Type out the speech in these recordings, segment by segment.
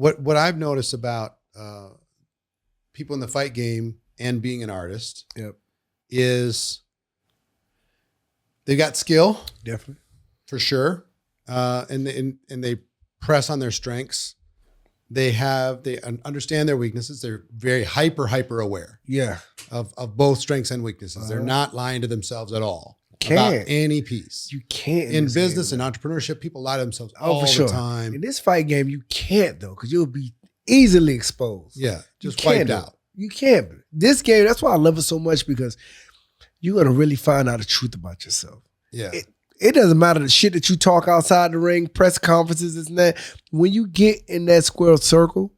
what I've noticed about people in the fight game and being an artist is they got skill, definitely, for sure, and they press on their strengths. They understand their weaknesses. They're very hyper aware. Of both strengths and weaknesses. They're not lying to themselves at all about any piece. You can't in business and entrepreneurship. People lie to themselves all the time. In this fight game, you can't though, because you'll be easily exposed. Yeah, just wiped out. You can't. This game, that's why I love it so much, because you're gonna really find out the truth about yourself. Yeah. It doesn't matter the shit that you talk outside the ring, press conferences, this and that. When you get in that square circle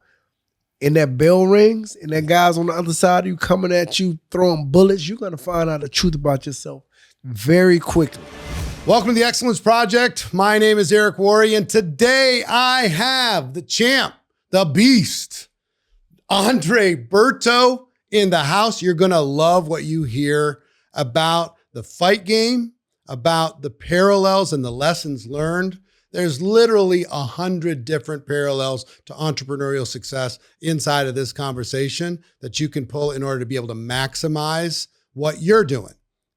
and that bell rings and that guy's on the other side of you coming at you, throwing bullets, you're going to find out the truth about yourself very quickly. Welcome to the Excellence Project. My name is Eric Worre, and today I have the champ, the beast, Andre Berto in the house. You're going to love what you hear about the fight game, about the parallels and the lessons learned. There's literally 100 different parallels to entrepreneurial success inside of this conversation that you can pull in order to be able to maximize what you're doing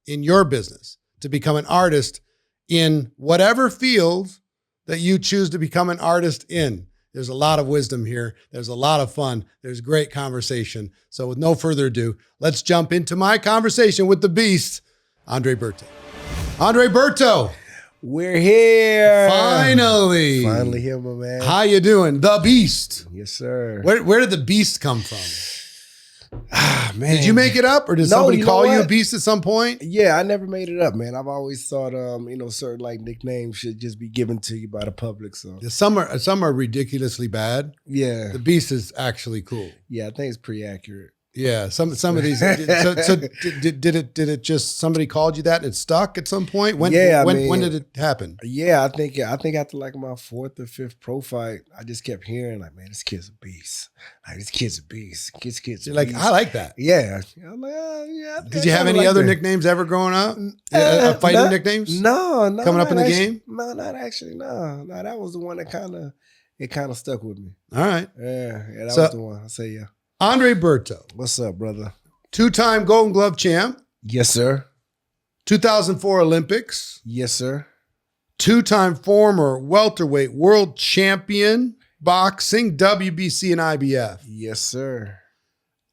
in your business, to become an artist in whatever field that you choose to become an artist in. There's a lot of wisdom here. There's a lot of fun. There's great conversation. So with no further ado, let's jump into my conversation with the beast, Andre Berto. Andre Berto. We're here. Finally here, my man. How you doing? The beast. Yes, sir. Where did the beast come from? Man. Did you make it up, or did somebody call you a beast at some point? Yeah, I never made it up, man. I've always thought, certain like nicknames should just be given to you by the public. So some are ridiculously bad. Yeah. The beast is actually cool. Yeah, I think it's pretty accurate. Yeah, some of these. So did it just somebody called you that and it stuck at some point? When did it happen? Yeah, I think after like my 4th or 5th pro fight, I just kept hearing like, man, this kid's a beast. Like, this kid's a beast. This kid's a You're beast. like, I like that. Yeah. I'm like, yeah. Did you have any other nicknames ever growing up? Fighting nicknames? No. Coming up in the game? No, not actually. No, that was the one that kind of stuck with me. All right. Yeah, that was the one. I say yeah. Andre Berto. What's up, brother? 2-time Golden Glove champ. Yes, sir. 2004 Olympics. Yes, sir. 2-time former welterweight world champion, boxing, WBC, and IBF. Yes, sir.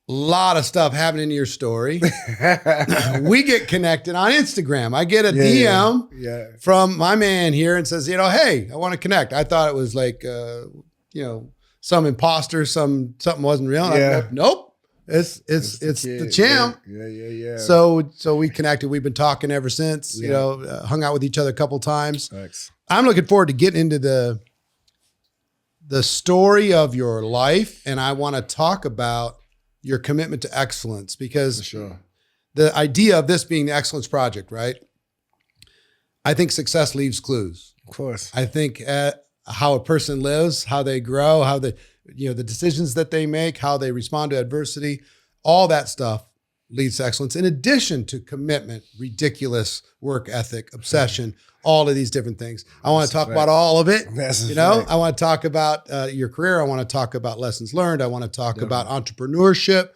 A lot of stuff happening in your story. We get connected on Instagram. I get a DM from my man here and says, hey, I want to connect. I thought it was like, some imposter, something wasn't real. Yeah. Like, nope. It's the champ. Yeah. So we connected. We've been talking ever since, hung out with each other a couple times. Thanks. I'm looking forward to getting into the story of your life. And I want to talk about your commitment to excellence, because the idea of this being the Excellence Project, right? I think success leaves clues. Of course. I think how a person lives, how they grow, how the decisions that they make, how they respond to adversity, all that stuff leads to excellence. In addition to commitment, ridiculous work ethic, obsession, all of these different things. I want to talk about all of it. I want to talk about your career. I want to talk about lessons learned. I want to talk about entrepreneurship.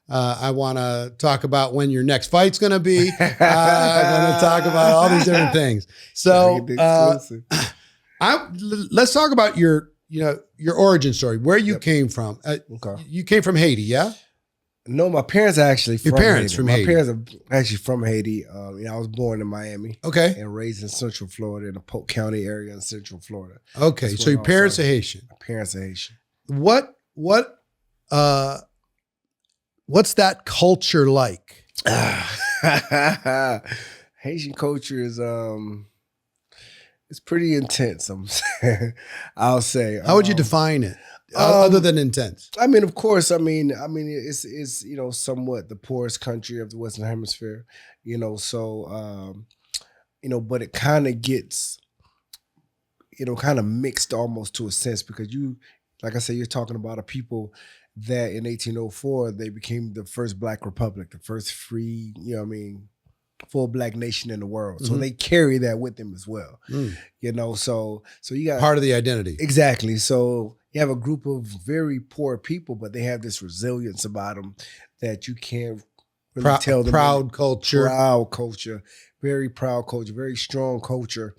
I want to talk about when your next fight's going to be. I want to talk about all these different things. So, let's talk about your origin story, where you came from. You came from Haiti, yeah? No, my parents are actually from Haiti. My parents are actually from Haiti. I was born in Miami. Okay. And raised in Central Florida, in the Polk County area in Central Florida. Okay, so your parents are Haitian. My parents are Haitian. What's that culture like? Haitian culture is it's pretty intense. I'll say. How would you define it, other than intense? I mean, of course. It's somewhat the poorest country of the Western Hemisphere. But it kind of gets, kind of mixed almost to a sense, because like I said, you're talking about a people that in 1804 they became the first Black republic, the first free, full black nation in the world. So they carry that with them as well. You know, so you got part of the identity. Exactly. So you have a group of very poor people, but they have this resilience about them that you can't really tell them. Proud culture. Proud culture. Very proud culture. Very strong culture.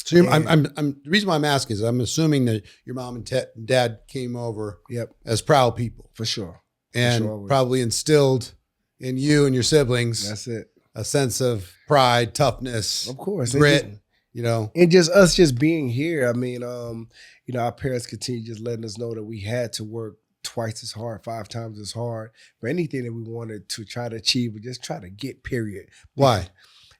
So the reason why I'm asking is I'm assuming that your mom and dad came over as proud people. For sure. And probably instilled in you and your siblings. That's it. A sense of pride, toughness, of course, grit, you know. And just us just being here. I mean, you know, our parents continue just letting us know that we had to work twice as hard, 5 times as hard for anything that we wanted to try to achieve or just try to get, period. Why?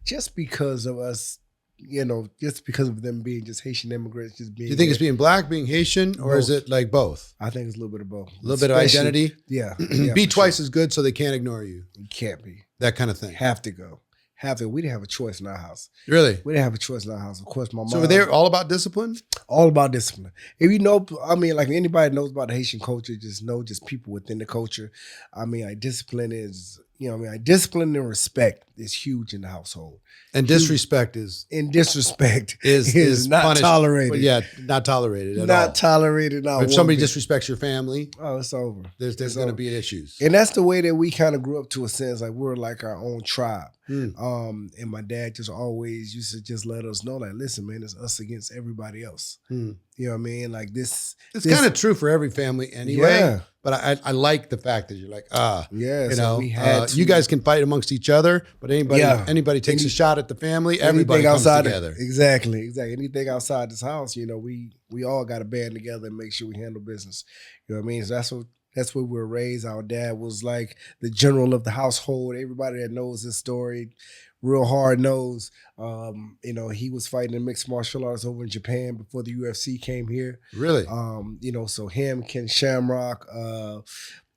Just because of us, you know, just because of them being just Haitian immigrants, just being. Do you think it's being black, being Haitian, or is it like both? I think it's a little bit of both. A little bit of identity? Yeah. Be twice as good so they can't ignore you. You can't be. That kind of thing. Have to go. We didn't have a choice in our house. Really? We didn't have a choice in our house. Of course, my mom. So they're all about discipline? All about discipline. If you know, I mean, like anybody knows about the Haitian culture, just people within the culture. I mean, like discipline is, you know, like discipline and respect is huge in the household. And disrespect is not punished. tolerated. Well, yeah, not tolerated at all. Not tolerated. If somebody disrespects your family, it's over. There's going to be issues. And that's the way that we kind of grew up to a sense, like we're like our own tribe. And my dad just always used to just let us know, like, listen, man, it's us against everybody else. You know what I mean? Like this. It's kind of true for every family anyway. Yeah. But I like the fact that you're like, you know, we had you guys can fight amongst each other, but anybody takes a shot at the family, everybody comes together. Exactly. Anything outside this house, you know, we all got to band together and make sure we handle business. You know what I mean? So that's where we were raised. Our dad was like the general of the household. Everybody that knows his story real hard knows. You know, he was fighting in mixed martial arts over in Japan before the UFC came here. Really? You know, so him, Ken Shamrock,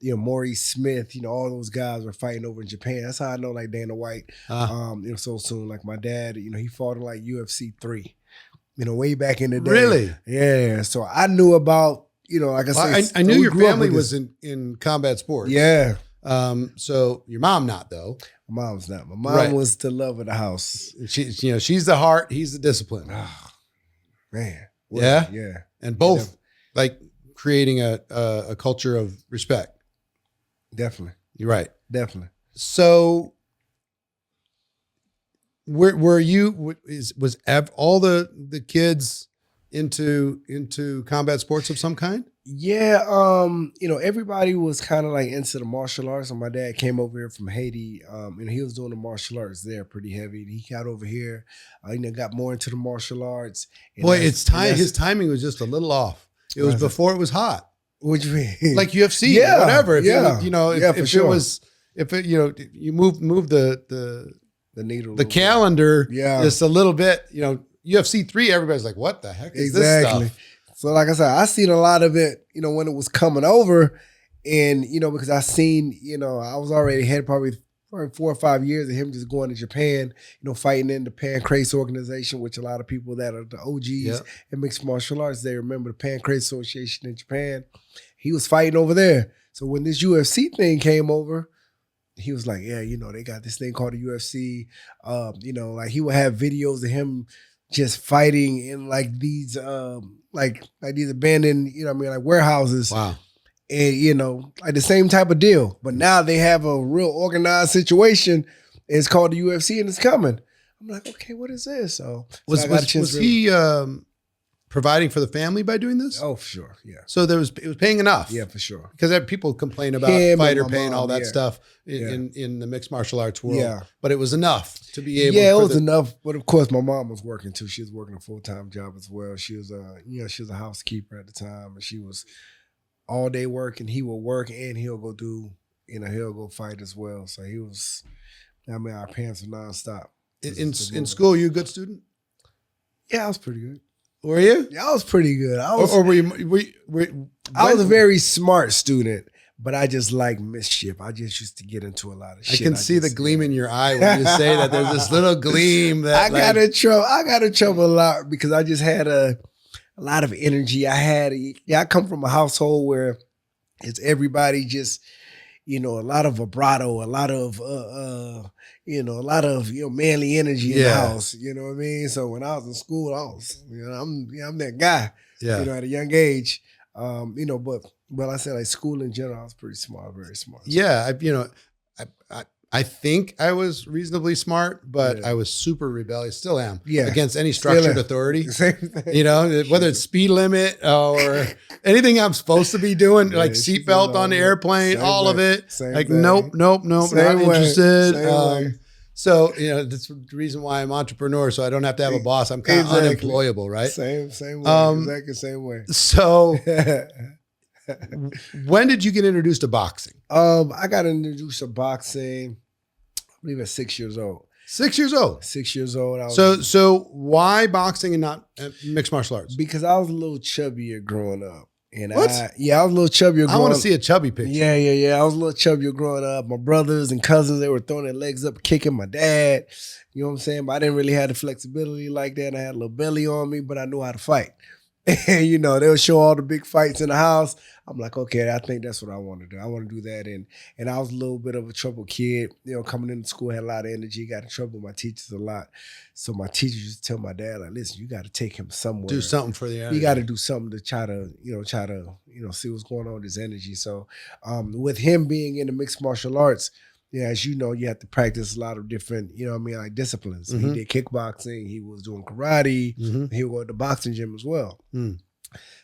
you know, Maurice Smith, you know, all those guys were fighting over in Japan. That's how I know, like, Dana White, you know, so soon. Like, my dad, you know, he fought in, like, UFC 3, you know, way back in the day. Really? Yeah. So I knew about, you know, like I said. I knew your family was in combat sports. Yeah. So your mom not, though. My mom's not. My mom was the love of the house. She's the heart, he's the discipline. Oh, man. Yeah? Yeah. And both, like, creating a culture of respect. Definitely. You're right. Definitely. So, were you was all the kids into combat sports of some kind? Yeah, you know, everybody was kind of like into the martial arts. And my dad came over here from Haiti, and he was doing the martial arts there pretty heavy. He got over here, you know, got more into the martial arts. Boy, his timing was just a little off. It was before it was hot. What you mean? Like UFC, whatever. If it, you know, if it, you know, you move the needle, the calendar, just a little bit. You know, UFC 3, everybody's like, what the heck is this stuff? So, like I said, I seen a lot of it, you know, when it was coming over, and you know, because I seen, you know, I was already had probably 4 or 5 years of him just going to Japan, you know, fighting in the Pancrase organization, which a lot of people that are the OGs in mixed martial arts, they remember the Pancrase Association in Japan. He was fighting over there. So when this UFC thing came over, he was like, yeah, you know, they got this thing called the UFC. You know, like he would have videos of him just fighting in like these like these abandoned, you know what I mean, like warehouses. Wow. And, you know, like the same type of deal. But now they have a real organized situation. It's called the UFC and it's coming. I'm like, okay, what is this? So was he providing for the family by doing this? Oh, for sure, yeah. So it was paying enough. Yeah, for sure. Because people complain about fighter pay and all that stuff in the mixed martial arts world. Yeah. But it was enough to be able. Yeah, it was enough. But of course, my mom was working too. She was working a full-time job as well. She was she was a housekeeper at the time, and she was all day working. He will work and he'll go he'll go fight as well. So he was. I mean, our parents were nonstop. In school, you a good student? Yeah, I was pretty good. Were you? Yeah, I was pretty good. I was a very smart student, but I just like mischief. I just used to get into a lot of shit. I can see the gleam in your eye when you say that. There's this little gleam that I got in trouble a lot because I just had a lot of energy. I come from a household where it's everybody just, a lot of vibrato, a lot of manly energy in the house. You know what I mean? So when I was in school, I'm that guy. At a young age. But I said like school in general, I was pretty smart, very smart. Yeah, I think I was reasonably smart, but I was super rebellious. Still am. Yeah. Against any structured authority. Same thing. Whether it's speed limit or anything I'm supposed to be doing, like seatbelt on the airplane, all of it. Like nope, not interested. So that's the reason why I'm entrepreneur. So I don't have to have a boss. I'm kind of unemployable, right? Same way. Exactly same way. So. When did you get introduced to boxing? I got introduced to boxing, I believe at 6 years old. 6 years old? 6 years old. So why boxing and not mixed martial arts? Because I was a little chubbier growing up. And I was a little chubbier growing up. I want to see a chubby picture. Yeah. I was a little chubbier growing up. My brothers and cousins, they were throwing their legs up, kicking my dad. You know what I'm saying? But I didn't really have the flexibility like that. I had a little belly on me, but I knew how to fight. And, they'll show all the big fights in the house. I'm like, okay, I think that's what I want to do. I want to do that. And I was a little bit of a troubled kid. Coming into school, had a lot of energy, got in trouble with my teachers a lot. So my teachers used to tell my dad, like, listen, you got to take him somewhere. Do something for the energy. You got to do something to try to see what's going on with his energy. So with him being in the mixed martial arts, as you know, you have to practice a lot of different, like disciplines. Mm-hmm. He did kickboxing. He was doing karate. Mm-hmm. He would go to the boxing gym as well. Mm.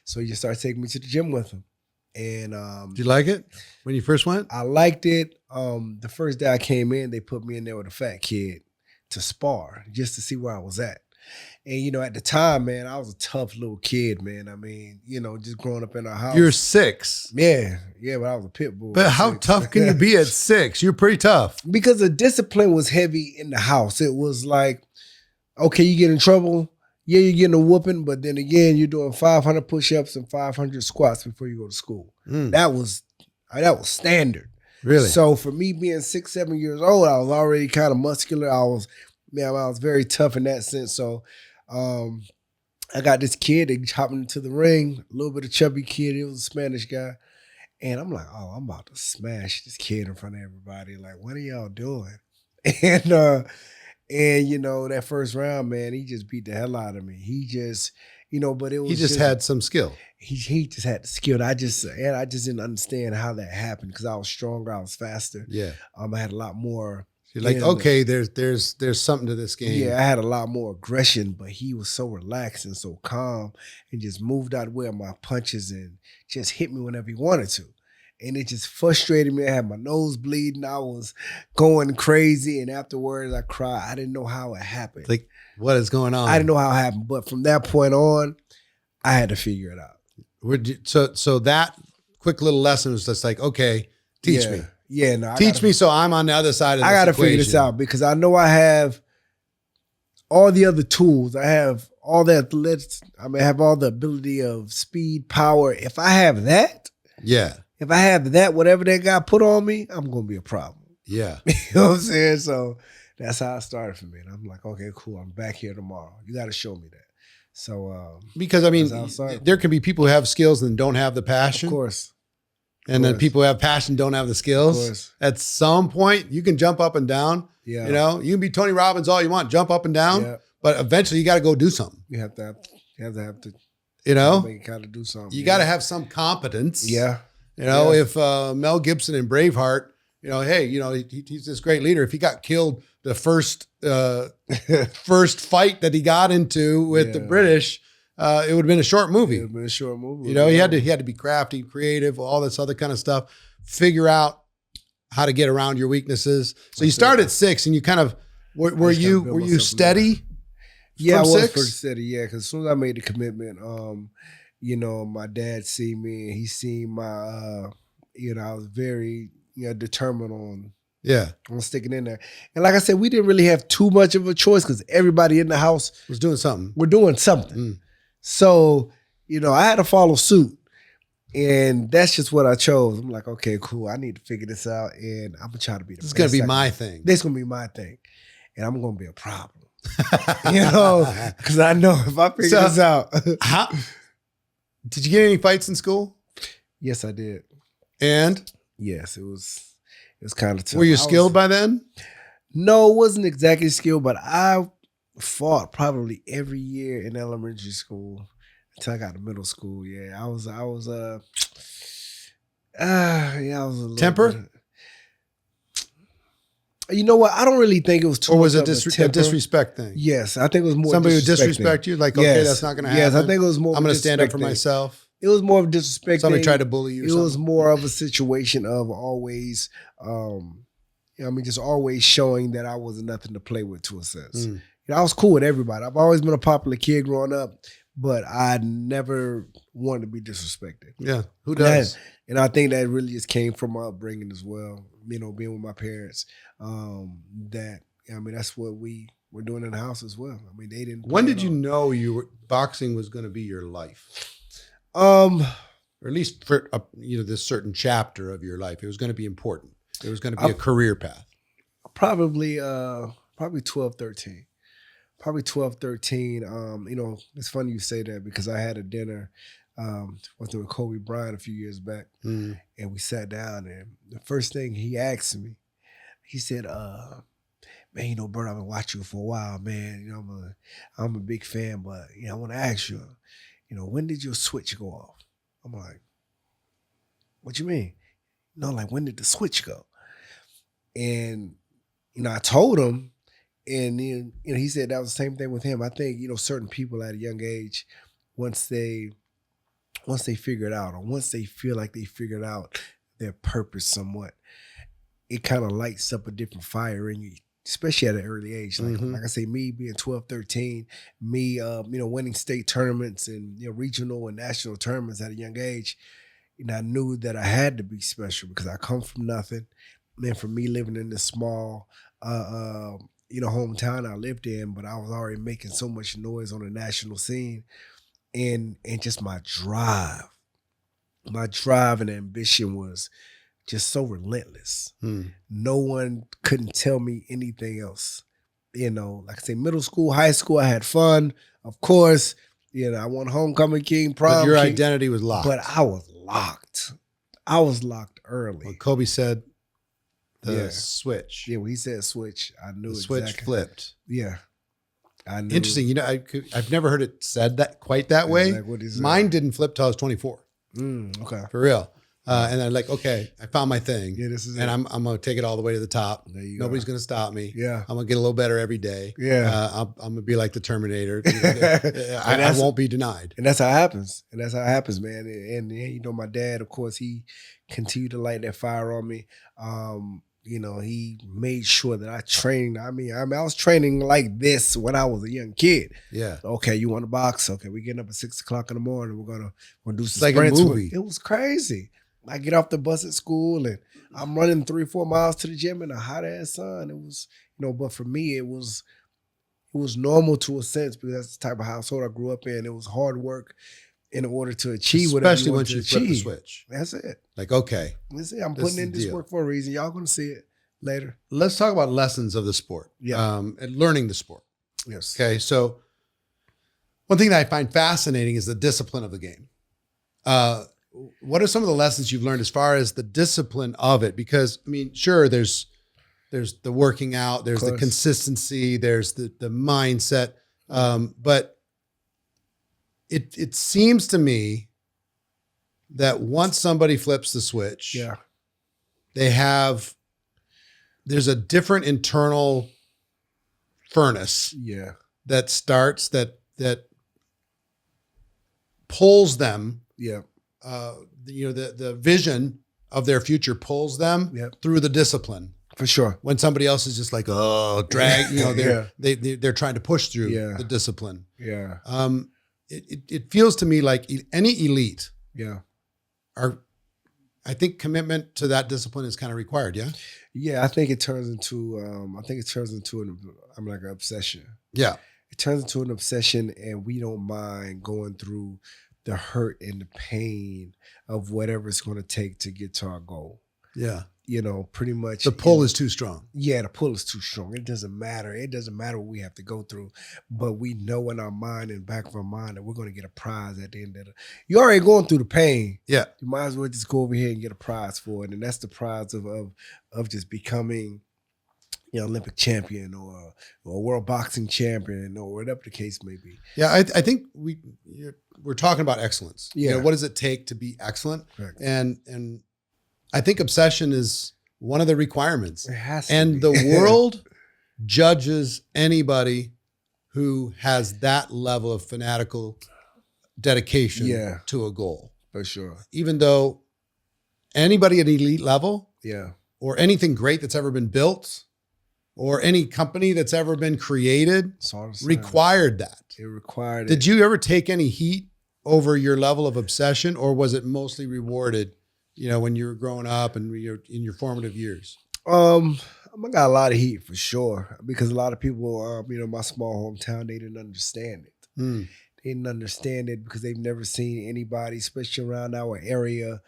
So he just started taking me to the gym with him. And did you like it when you first went? I liked it. The first day I came in, they put me in there with a fat kid to spar just to see where I was at. And, at the time, man, I was a tough little kid, man. I mean, just growing up in our house. You're 6. Yeah, but I was a pit bull. But how tough can you be at 6? You're pretty tough. Because the discipline was heavy in the house. It was like, okay, you get in trouble. Yeah, you're getting a whooping, but then again, you're doing 500 push-ups and 500 squats before you go to school. Mm. That was standard. Really? So for me being 6, 7 years old, I was already kind of muscular. I was very tough in that sense. So I got this kid that hopping into the ring, a little bit of chubby kid. He was a Spanish guy. And I'm like, oh, I'm about to smash this kid in front of everybody. Like, what are y'all doing? And that first round, man, he just beat the hell out of me. He just, but it was he just had some skill. He just had the skill. I just didn't understand how that happened because I was stronger, I was faster. Yeah. I had a lot more. You're like, okay, there's something to this game. Yeah, I had a lot more aggression, but he was so relaxed and so calm and just moved out of the way of my punches and just hit me whenever he wanted to. And it just frustrated me. I had my nose bleeding. I was going crazy. And afterwards, I cried. I didn't know how it happened. Like, what is going on? I didn't know how it happened. But from that point on, I had to figure it out. So that quick little lesson was just like, okay, teach me. Yeah, no. Teach me so I'm on the other side of this I got to figure this out because I know I have all the other tools. I have all the athletics. I have all the ability of speed, power. If I have that. Yeah. If I have that, whatever that guy put on me, I'm going to be a problem. Yeah. You know what I'm saying? So that's how it started for me. And I'm like, okay, cool. I'm back here tomorrow. You got to show me that. So, because there can be people who have skills and don't have the passion. Of course. And then people who have passion don't have the skills. Of course. At some point, you can jump up and down. Yeah. You can be Tony Robbins all you want, jump up and down. Yeah. But eventually, you got to go do something. You have to. You got to do something. You got to have some competence. Yeah. If Mel Gibson in Braveheart, he's this great leader. If he got killed the first fight that he got into with the British, it would have been a short movie. It would have been a short movie. He had to be crafty, creative, all this other kind of stuff. Figure out how to get around your weaknesses. So you start at 6, and you kind of were you steady? Yeah, I was 6? pretty steady. Yeah, because as soon as I made the commitment, my dad see me and he seen my, I was very, determined on sticking in there. And like I said, we didn't really have too much of a choice because everybody in the house was doing something. We're doing something. Mm. So, I had to follow suit. And that's just what I chose. I'm like, okay, cool. I need to figure this out and I'm going to try to be the best. This is going to be my thing. This is going to be my thing. And I'm going to be a problem. Because I know if I figure this out. Did you get any fights in school? Yes, I did. And Yes, it was kind of tough. Were you skilled by then? No, it wasn't exactly skilled, but I fought probably every year in elementary school until I got to middle school. Yeah, I was yeah, I was a little Temper? bit- You know what? I don't really think it was too Or was much it of a a temper. disrespect thing? Yes, I think it was more Somebody would disrespecting. disrespect you? Like, okay, Yes. that's not going to happen. Yes, I think it was more. I'm going to stand up for disrespecting. myself. It was more of disrespect. Somebody tried to bully you or It something? was more of a situation of always, just always showing that I was nothing to play with to a sense. Mm. I was cool with everybody. I've always been a popular kid growing up, but I never wanted to be disrespected. Yeah, who does? And I think that really just came from my upbringing as well. Being with my parents. That's what we were doing in the house as well. They didn't. When did you know boxing was going to be your life? Or at least for this certain chapter of your life, it was going to be important. It was going to be a career path. Probably 12, 13. Probably 12, 13. It's funny you say that because I had a dinner with Kobe Bryant a few years back, and we sat down, and the first thing he asked me, he said, man, Bert, I've been watching you for a while, man. I'm a big fan, but I want to ask you, when did your switch go off? I'm like, what you mean? No, like when did the switch go? And I told him, and then he said that was the same thing with him. I think certain people at a young age, once they figure it out, or once they feel like they figured out their purpose somewhat, it kind of lights up a different fire in you, especially at an early age. Like I say, me being 12, 13, me winning state tournaments and regional and national tournaments at a young age, I knew that I had to be special because I come from nothing. And for me living in this small hometown I lived in, but I was already making so much noise on the national scene, and just my drive and ambition was just so relentless. No one couldn't tell me anything else. Like I say, middle school, high school, I had fun, of course. I won homecoming king, prom. But your king, identity was locked. But I was locked. I was locked early. When Kobe said the switch. Yeah, when he said switch, I knew the switch flipped. Yeah. I knew. Interesting. I've never heard it said that quite that way. Like, what is Mine didn't flip till I was 24. Okay. For real. And I'm like, okay, I found my thing. Yeah, this is and it. I'm going to take it all the way to the top. There you Nobody's go. going to stop me. Yeah. I'm going to get a little better every day. Yeah. I'm going to be like the Terminator. I won't be denied. And that's how it happens. Man. And my dad, of course, he continued to light that fire on me. He made sure that I trained. I was training like this when I was a young kid. Yeah. Okay, you want to box? Okay, we're getting up at 6 o'clock in the morning. We're gonna do some like sprints. a movie. It was crazy. I get off the bus at school and I'm running 3-4 miles to the gym in a hot ass sun. It was, but for me, it was normal to a sense because that's the type of household I grew up in. It was hard work in order to achieve whatever Especially you when wanted you to flip the achieve. switch. That's it. Like, okay. That's it. I'm This putting is in the this deal. work for a reason. Y'all gonna see it later. Let's talk about lessons of the sport. Yeah. And learning the sport. Yes. Okay. So one thing that I find fascinating is the discipline of the game. What are some of the lessons you've learned as far as the discipline of it? Because sure, there's the working out, there's the consistency, there's the mindset. But it seems to me that once somebody flips the switch, Yeah. there's a different internal furnace Yeah. that starts that pulls them. Yeah. The vision of their future pulls them through the discipline. For sure. When somebody else is just like, oh, drag, they're trying to push through the discipline. Yeah. It feels to me like any elite Yeah. I think commitment to that discipline is kind of required. Yeah. Yeah. I think it turns into like an obsession. Yeah. It turns into an obsession, and we don't mind going through the hurt and the pain of whatever it's going to take to get to our goal. Yeah. Pretty much. The pull is too strong. Yeah, the pull is too strong. It doesn't matter. It doesn't matter what we have to go through. But we know in our mind, in the back of our mind, that we're going to get a prize at the end of it. You're already going through the pain. Yeah. You might as well just go over here and get a prize for it. And that's the prize of just becoming Olympic champion or world boxing champion or whatever the case may be. Yeah, I think we're talking about excellence. Yeah. What does it take to be excellent? Correct. And I think obsession is one of the requirements. It has to And be. the world judges anybody who has that level of fanatical dedication to a goal. For sure. Even though anybody at elite level or anything great that's ever been built or any company that's ever been created required that. It required it. Did you ever take any heat over your level of obsession, or was it mostly rewarded, when you were growing up and you're in your formative years? I got a lot of heat for sure because a lot of people, my small hometown, they didn't understand it. They didn't understand it because they've never seen anybody, especially around our area,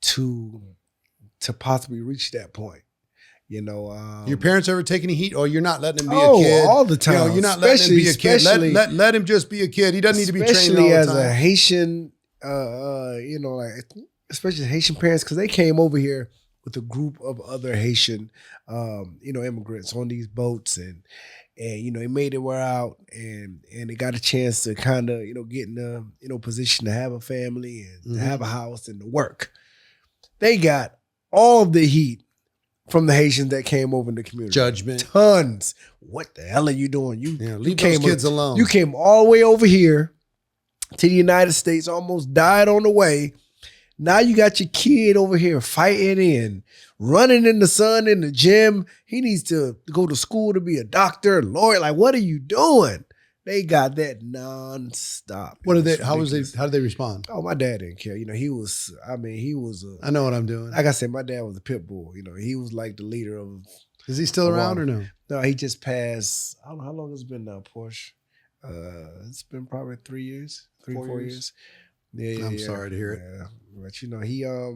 to possibly reach that point. Your parents ever take any heat? Or you're not letting him be a Oh, kid? all the time. You're not letting him be a kid. Especially- Let him just be a kid. He doesn't need to be trained all especially the as time. a Haitian, especially Haitian parents, because they came over here with a group of other Haitian, immigrants on these boats, and they made their way out, and they got a chance to kind of get in a position to have a family and to have a house and to work. They got all of the heat from the Haitians that came over in the community. Judgment. Tons. What the hell are you doing? Leave those kids alone. You came all the way over here to the United States, almost died on the way. Now you got your kid over here fighting and running in the sun in the gym. He needs to go to school to be a doctor, lawyer. Like, what are you doing? They got that nonstop. How did they respond? Oh, my dad didn't care. He was I know what I'm doing. like I said, my dad was a pit bull. He was like the leader of. Is he still around or no? No, he just passed. I don't know how long it's been now, Porsche. It's been probably 3 years, 4 years. Yeah, I'm sorry to hear it. Yeah. But he I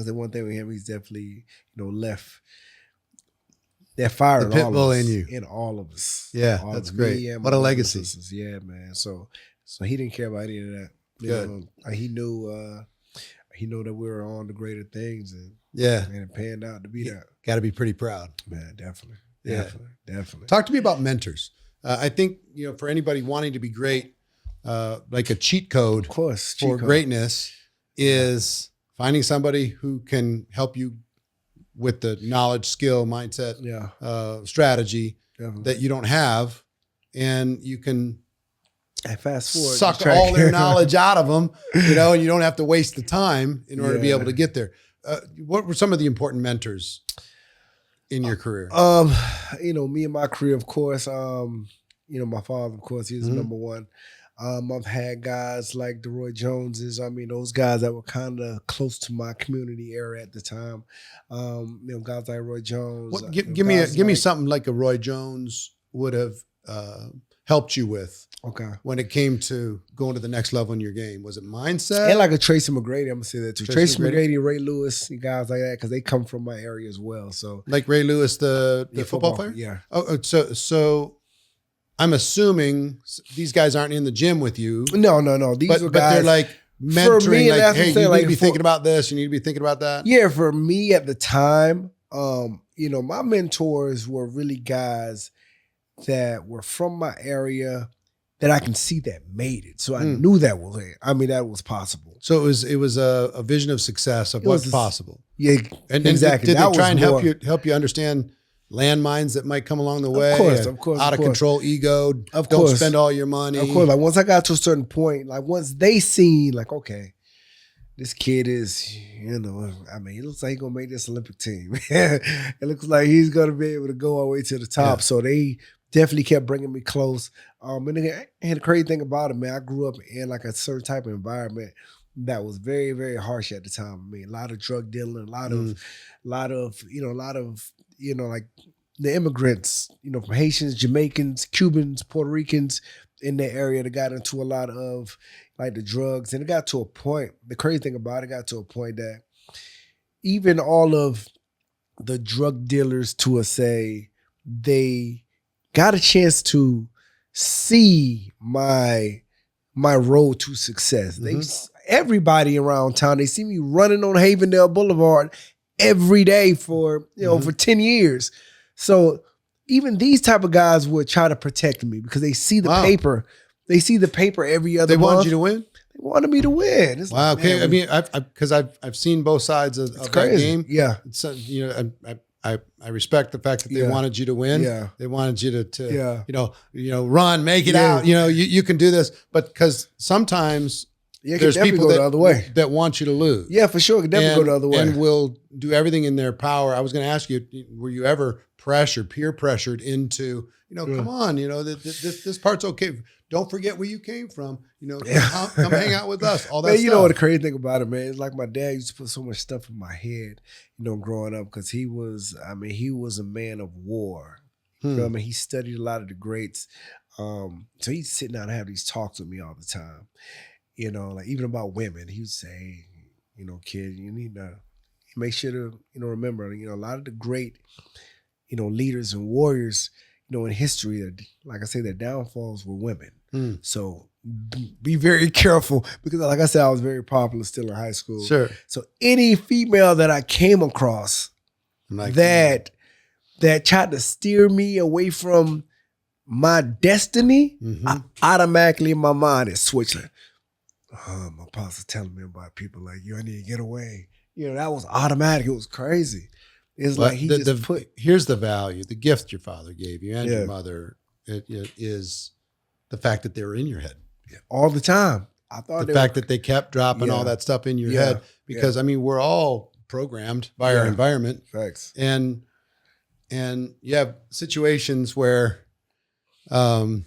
said one thing with him, he's definitely, left that fire The pit bull in all of us. Yeah, that's great. What a legacy. Yeah, man. So he didn't care about any of that. Good. He knew that we were on the greater things, and it panned out to be that. Got to be pretty proud. Man, definitely. Yeah. Definitely. Talk to me about mentors. I think, for anybody wanting to be great, like a cheat code Of course. for greatness is finding somebody who can help you with the knowledge, skill, mindset, strategy Definitely. that you don't have, and you can Fast forward, suck all their knowledge out of them, and you don't have to waste the time in order to be able to get there. What were some of the important mentors in your career? Me and my career, of course. My father, of course, he was number one. I've had guys like DeRoy Joneses. Those guys that were kind of close to my community area at the time. Guys like Roy Jones. Give me something like a Roy Jones would have helped you with. Okay. When it came to going to the next level in your game, was it mindset? And like a Tracy McGrady, I'm gonna say that too. Tracy McGrady, Ray Lewis, guys like that, because they come from my area as well. So like Ray Lewis, the football player. Yeah. Oh, so I'm assuming these guys aren't in the gym with you. No. These are guys. But they're like mentoring, me, like, hey, you need like, to be thinking about this. You need to be thinking about that. Yeah, for me at the time, my mentors were really guys that were from my area that I can see that made it. So I knew that was possible. So it was a vision of success of what's possible. Yeah, and exactly. Did they try and help you understand landmines that might come along the way? Of course. Out of control ego. Don't spend all your money. Of course. Like once I got to a certain point, like once they seen, like, okay, this kid is, he looks like he's gonna make this Olympic team. It looks like he's gonna be able to go all the way to the top. Yeah. So they definitely kept bringing me close. And the crazy thing about it, man, I grew up in like a certain type of environment that was very, very harsh at the time. A lot of drug dealing, a lot of like the immigrants, from Haitians, Jamaicans, Cubans, Puerto Ricans in the area that got into a lot of like the drugs. And it got to a point, the crazy thing about it got to a point that, even all of the drug dealers to a say, they got a chance to see my road to success. Everybody around town, they see me running on Havendale Boulevard every day for, for 10 years. So even these type of guys would try to protect me because they see the paper. They see the paper every other month. They wanted you to win? They wanted me to win. It's wow. Like, Okay. man, I mean, because I've seen both sides of that game. Yeah. So, I respect the fact that they wanted you to win. Yeah. They wanted you to run, make it out. You can do this. But because sometimes there's people go the other way that want you to lose. Yeah, for sure. It could definitely go the other way. And will do everything in their power. I was going to ask you, were you ever peer pressured into, come on, this part's okay. Don't forget where you came from. Come hang out with us. All that stuff. You know what the crazy thing about it, man? It's like my dad used to put so much stuff in my head, growing up, because he was a man of war. He studied a lot of the greats. So he'd sit down and have these talks with me all the time. Like even about women, he would say, kid, you need to make sure to, remember, a lot of the great, leaders and warriors, in history, like I say, their downfalls were women. So be very careful because, like I said, I was very popular still in high school. Sure. So any female that I came across that tried to steer me away from my destiny, I automatically in my mind it switched. Like, my pops telling me about people like you. I need to get away. That was automatic. It was crazy. It's like he just put. Here's the value, the gift your father gave you and your mother. It is the fact that they were in your head all the time. I thought the fact that they kept dropping all that stuff in your head because we're all programmed by our environment. Facts. And you have situations where, I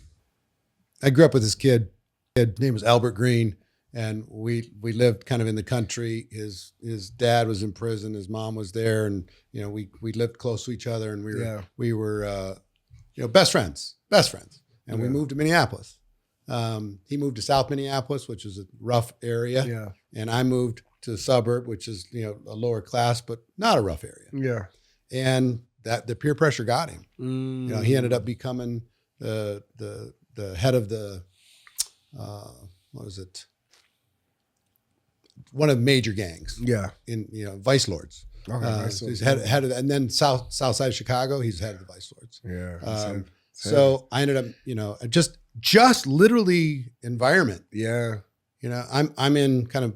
grew up with this kid. His name was Albert Green. And we lived kind of in the country. His dad was in prison. His mom was there, and we lived close to each other. And we were best friends. And we moved to Minneapolis. He moved to South Minneapolis, which is a rough area. Yeah. And I moved to the suburb, which is a lower class, but not a rough area. Yeah. And that the peer pressure got him. He ended up becoming the head of the what was it? One of the major gangs. Yeah. In Vice Lords. Okay. So he's head of that. And then south side of Chicago, he's head of the Vice Lords. Yeah. So I ended up, just literally environment. Yeah. I'm in kind of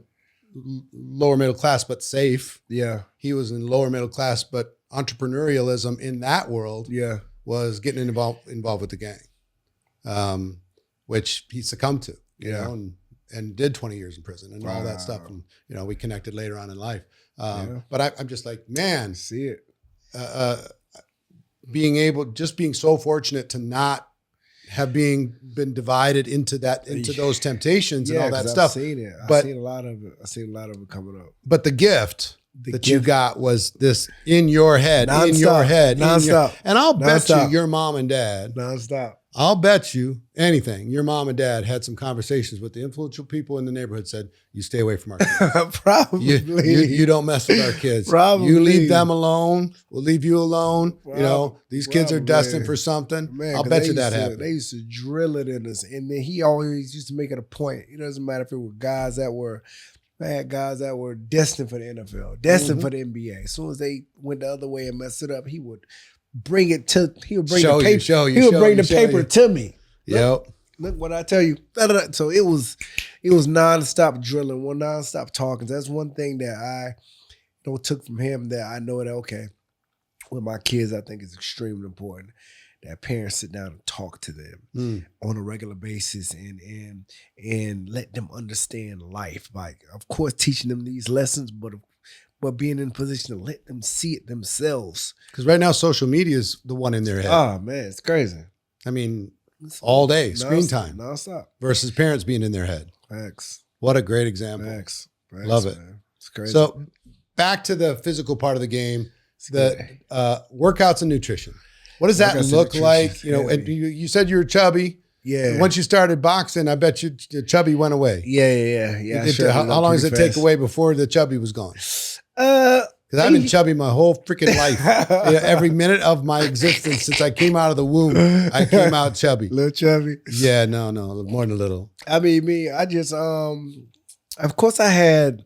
lower middle class, but safe. Yeah. He was in lower middle class, but entrepreneurialism in that world was getting involved with the gang, which he succumbed to, you know, and did 20 years in prison and all that stuff. And, we connected later on in life. But I'm just like, man, see it. Being so fortunate to not have been divided into those temptations and all that stuff. I've seen it. I've seen a lot of it coming up. But the gift you got was this in your head, nonstop. And I'll bet you your mom and dad, nonstop. I'll bet you anything. Your mom and dad had some conversations with the influential people in the neighborhood. Said, "You stay away from our kids. Probably. You don't mess with our kids. Probably. You leave them alone. We'll leave you alone. These kids are destined for something." Man, I'll bet you that happened. They used to drill it in us, and then he always used to make it a point. It doesn't matter if it were guys that were destined for the NFL, destined for the NBA. As soon as they went the other way and messed it up, he would bring the paper to me. Yep. Look what I tell you. So it was nonstop drilling, nonstop talking. That's one thing that I took from him that I know that, okay, with my kids, I think is extremely important that parents sit down and talk to them on a regular basis and let them understand life. Like, of course, teaching them these lessons, but being in a position to let them see it themselves. Because right now, social media is the one in their head. Oh, man, it's crazy. I mean, all day, screen time. Nonstop. Versus parents being in their head. Facts. What a great example. Facts, love it. Man. It's crazy. So back to the physical part of the game, workouts and nutrition. What does that look like? And you said you were chubby. Yeah. Once you started boxing, I bet you the chubby went away. Yeah. How long does it take away before the chubby was gone? Because I've been chubby my whole freaking life. Every minute of my existence since I came out of the womb, I came out chubby. Little chubby. Yeah, no, more than a little. I mean, I just, of course I had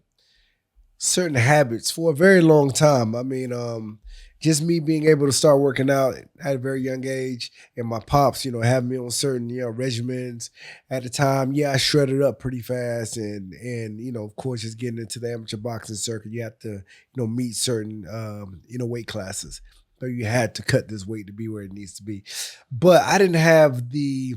certain habits for a very long time. I mean, just me being able to start working out at a very young age, and my pops, having me on certain, regimens at the time. Yeah, I shredded up pretty fast, and of course, just getting into the amateur boxing circuit, you have to, meet certain, weight classes. So you had to cut this weight to be where it needs to be. But I didn't have the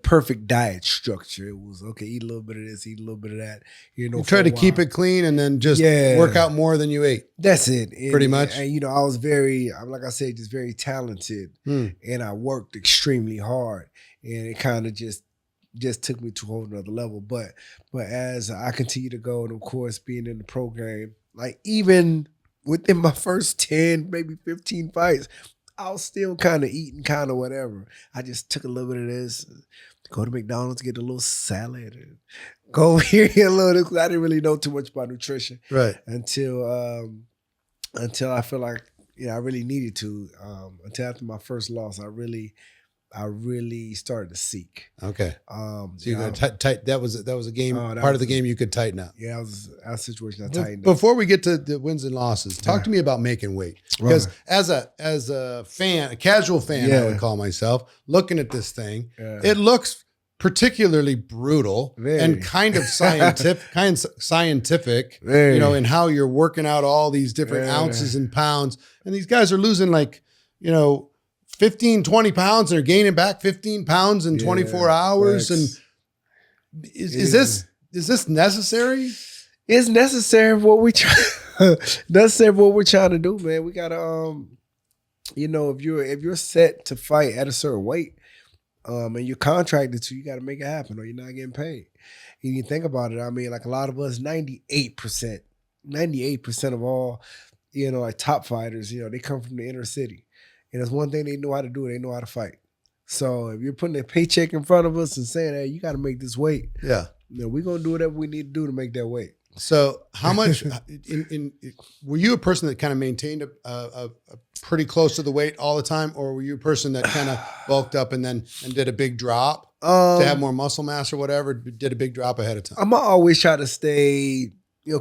perfect diet structure. It was, okay, eat a little bit of this, eat a little bit of that. You try to keep it clean and then just work out more than you ate. That's it. Pretty much. And, I was very, like I said, just very talented. And I worked extremely hard. And it kind of just took me to a whole nother level. But as I continue to go, and of course, being in the program, like even within my first 10, maybe 15 fights, I was still kind of eating kind of whatever. I just took a little bit of this, go to McDonald's, get a little salad, and go over here a little. I didn't really know too much about nutrition, right? Until I feel like I really needed to. Until after my first loss, I really started to seek. Okay. So you got tight. That was a game. Part of the game you could tighten up. Yeah, that was a situation I tightened up. Before we get to the wins and losses, talk to me about making weight. Because as a fan, a casual fan, I would call myself, looking at this thing, it looks particularly brutal and kind of scientific, in how you're working out all these different ounces and pounds. And these guys are losing 15, 20 pounds, and they're gaining back 15 pounds in 24 hours. And is this necessary? It's necessary for what we try. Necessary for what we're trying to do, man. We gotta, if you're set to fight at a certain weight, and you're contracted to, you gotta make it happen, or you're not getting paid. And you think about it. I mean, like a lot of us, 98% of all, top fighters, they come from the inner city. And that's one thing they know how to do. They know how to fight. So if you're putting a paycheck in front of us and saying, hey, you got to make this weight. Yeah. We're going to do whatever we need to do to make that weight. So how much, were you a person that kind of maintained a pretty close to the weight all the time? Or were you a person that kind of bulked up and did a big drop to have more muscle mass or whatever, did a big drop ahead of time? I'm always try to stay,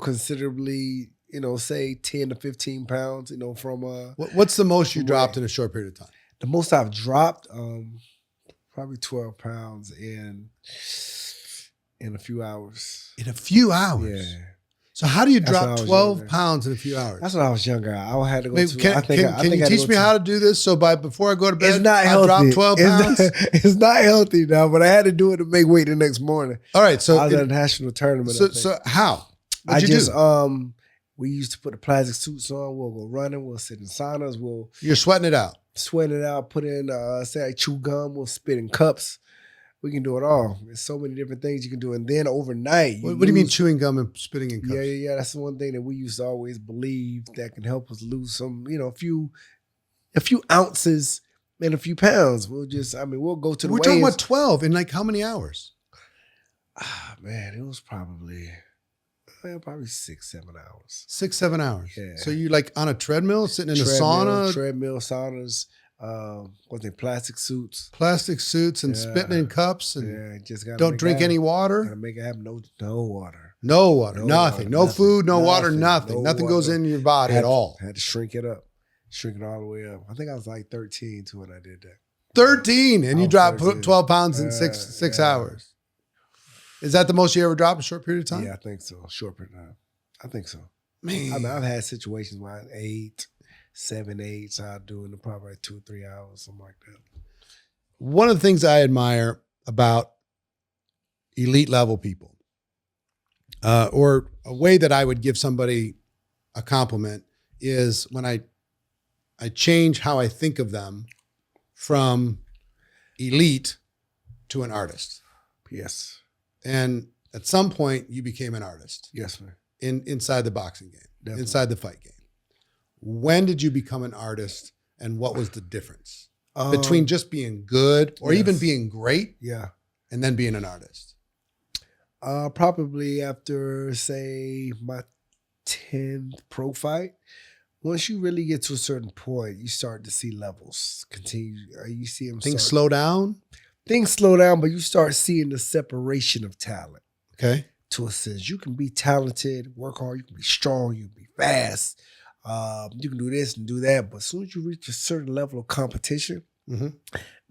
considerably, say 10 to 15 pounds, from what's the most you dropped in a short period of time? The most I've dropped, probably 12 pounds in a few hours. In a few hours? Yeah. So how do you drop 12 pounds in a few hours? That's when I was younger. I had to go Can you teach me how to do this? So before I go to bed, it's not healthy. I drop 12 pounds? It's not healthy now, but I had to do it to make weight the next morning. All right. So I was at a national tournament. So how? What'd you do? We used to put the plastic suits on. We'll go running. We'll sit in saunas. You're sweating it out. Sweating it out. Put in, say I chew gum. We'll spit in cups. We can do it all. There's so many different things you can do. And then overnight. What do you mean chewing gum and spitting in cups? Yeah. That's the one thing that we used to always believe that can help us lose some, a few ounces and a few pounds. We'll go to the We're talking about 12 in how many hours? Man, it was probably 6-7 hours. 6-7 hours. Yeah. So you on a treadmill, sitting in a sauna? Treadmill, saunas, plastic suits. Plastic suits and spitting in cups and just don't drink any water? Gotta make it happen. No water. No water, nothing. No food, no water, nothing. Nothing goes in your body at all. Had to shrink it up. Shrink it all the way up. I think I was 13 too when I did that. 13? And you dropped 12 pounds in six hours. Is that the most you ever dropped in a short period of time? Yeah, I think so. Short period of time. I think so. Man. I mean, I've had situations where I 7, 8, so I do in probably 2 or 3 hours, something like that. One of the things I admire about elite level people, or a way that I would give somebody a compliment, is when I change how I think of them from elite to an artist. Yes. And at some point, you became an artist. Yes, man. Inside the boxing game, Definitely. Inside the fight game. When did you become an artist, and what was the difference between just being good or even being great, and then being an artist? Probably after, say, my 10th pro fight. Once you really get to a certain point, you start to see levels continue. You see them Things slow down. Things slow down, but you start seeing the separation of talent. Okay. To a sense, you can be talented, work hard, you can be strong, you can be fast, you can do this and do that. But as soon as you reach a certain level of competition,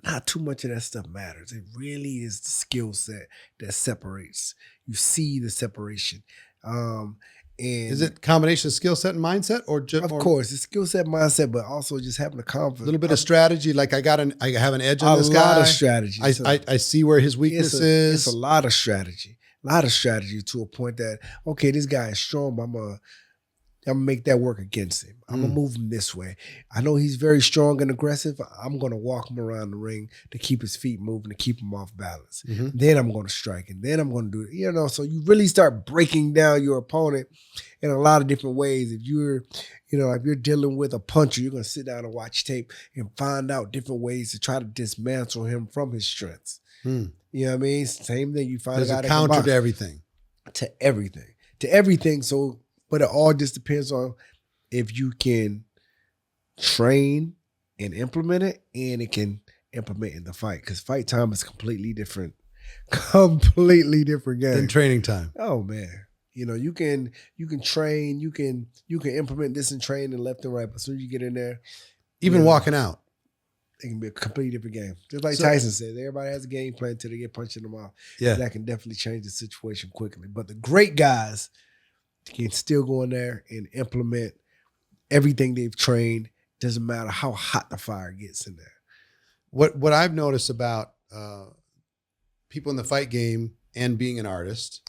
not too much of that stuff matters. It really is the skill set that separates. You see the separation. And is it a combination of skill set and mindset, or just of course it's skill set, mindset, but also just having the confidence. A little bit of strategy, like I have an edge on this guy. A lot of strategy. I see where his weakness is. It's a lot of strategy. A lot of strategy to a point that, okay, this guy is strong, but I'm gonna make that work against him. I'm gonna move him this way. I know he's very strong and aggressive. I'm gonna walk him around the ring to keep his feet moving, to keep him off balance. Then I'm gonna strike, and then I'm gonna do it. So you really start breaking down your opponent in a lot of different ways. If you're dealing with a puncher, you're gonna sit down and watch tape and find out different ways to try to dismantle him from his strengths. You know what I mean? Same thing. You find There's out a counter to everything. To everything. So, but it all just depends on if you can train and implement it, and it can implement in the fight. Because fight time is completely different game Than training time. Oh man, you can train, you can implement this and train and left and right. But as soon as you get in there, even walking out, it can be a completely different game. Just like Tyson said, everybody has a game plan until they get punched in the mouth. Yeah. That can definitely change the situation quickly. But the great guys can still go in there and implement everything they've trained. Doesn't matter how hot the fire gets in there. What I've noticed about people in the fight game and being an artist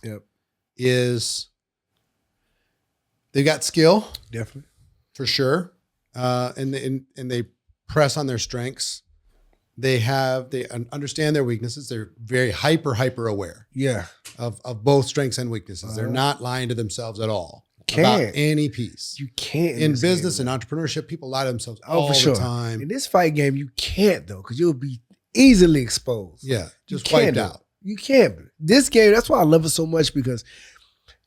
is they've got skill. Definitely. For sure. And they press on their strengths. They understand their weaknesses. They're very hyper aware. Yeah. Of both strengths and weaknesses. They're not lying to themselves at all about any piece. You can't in business and entrepreneurship. People lie to themselves all the time. In this fight game, you can't though, because you'll be easily exposed. Yeah, just wiped out. You can't. This game, that's why I love it so much, because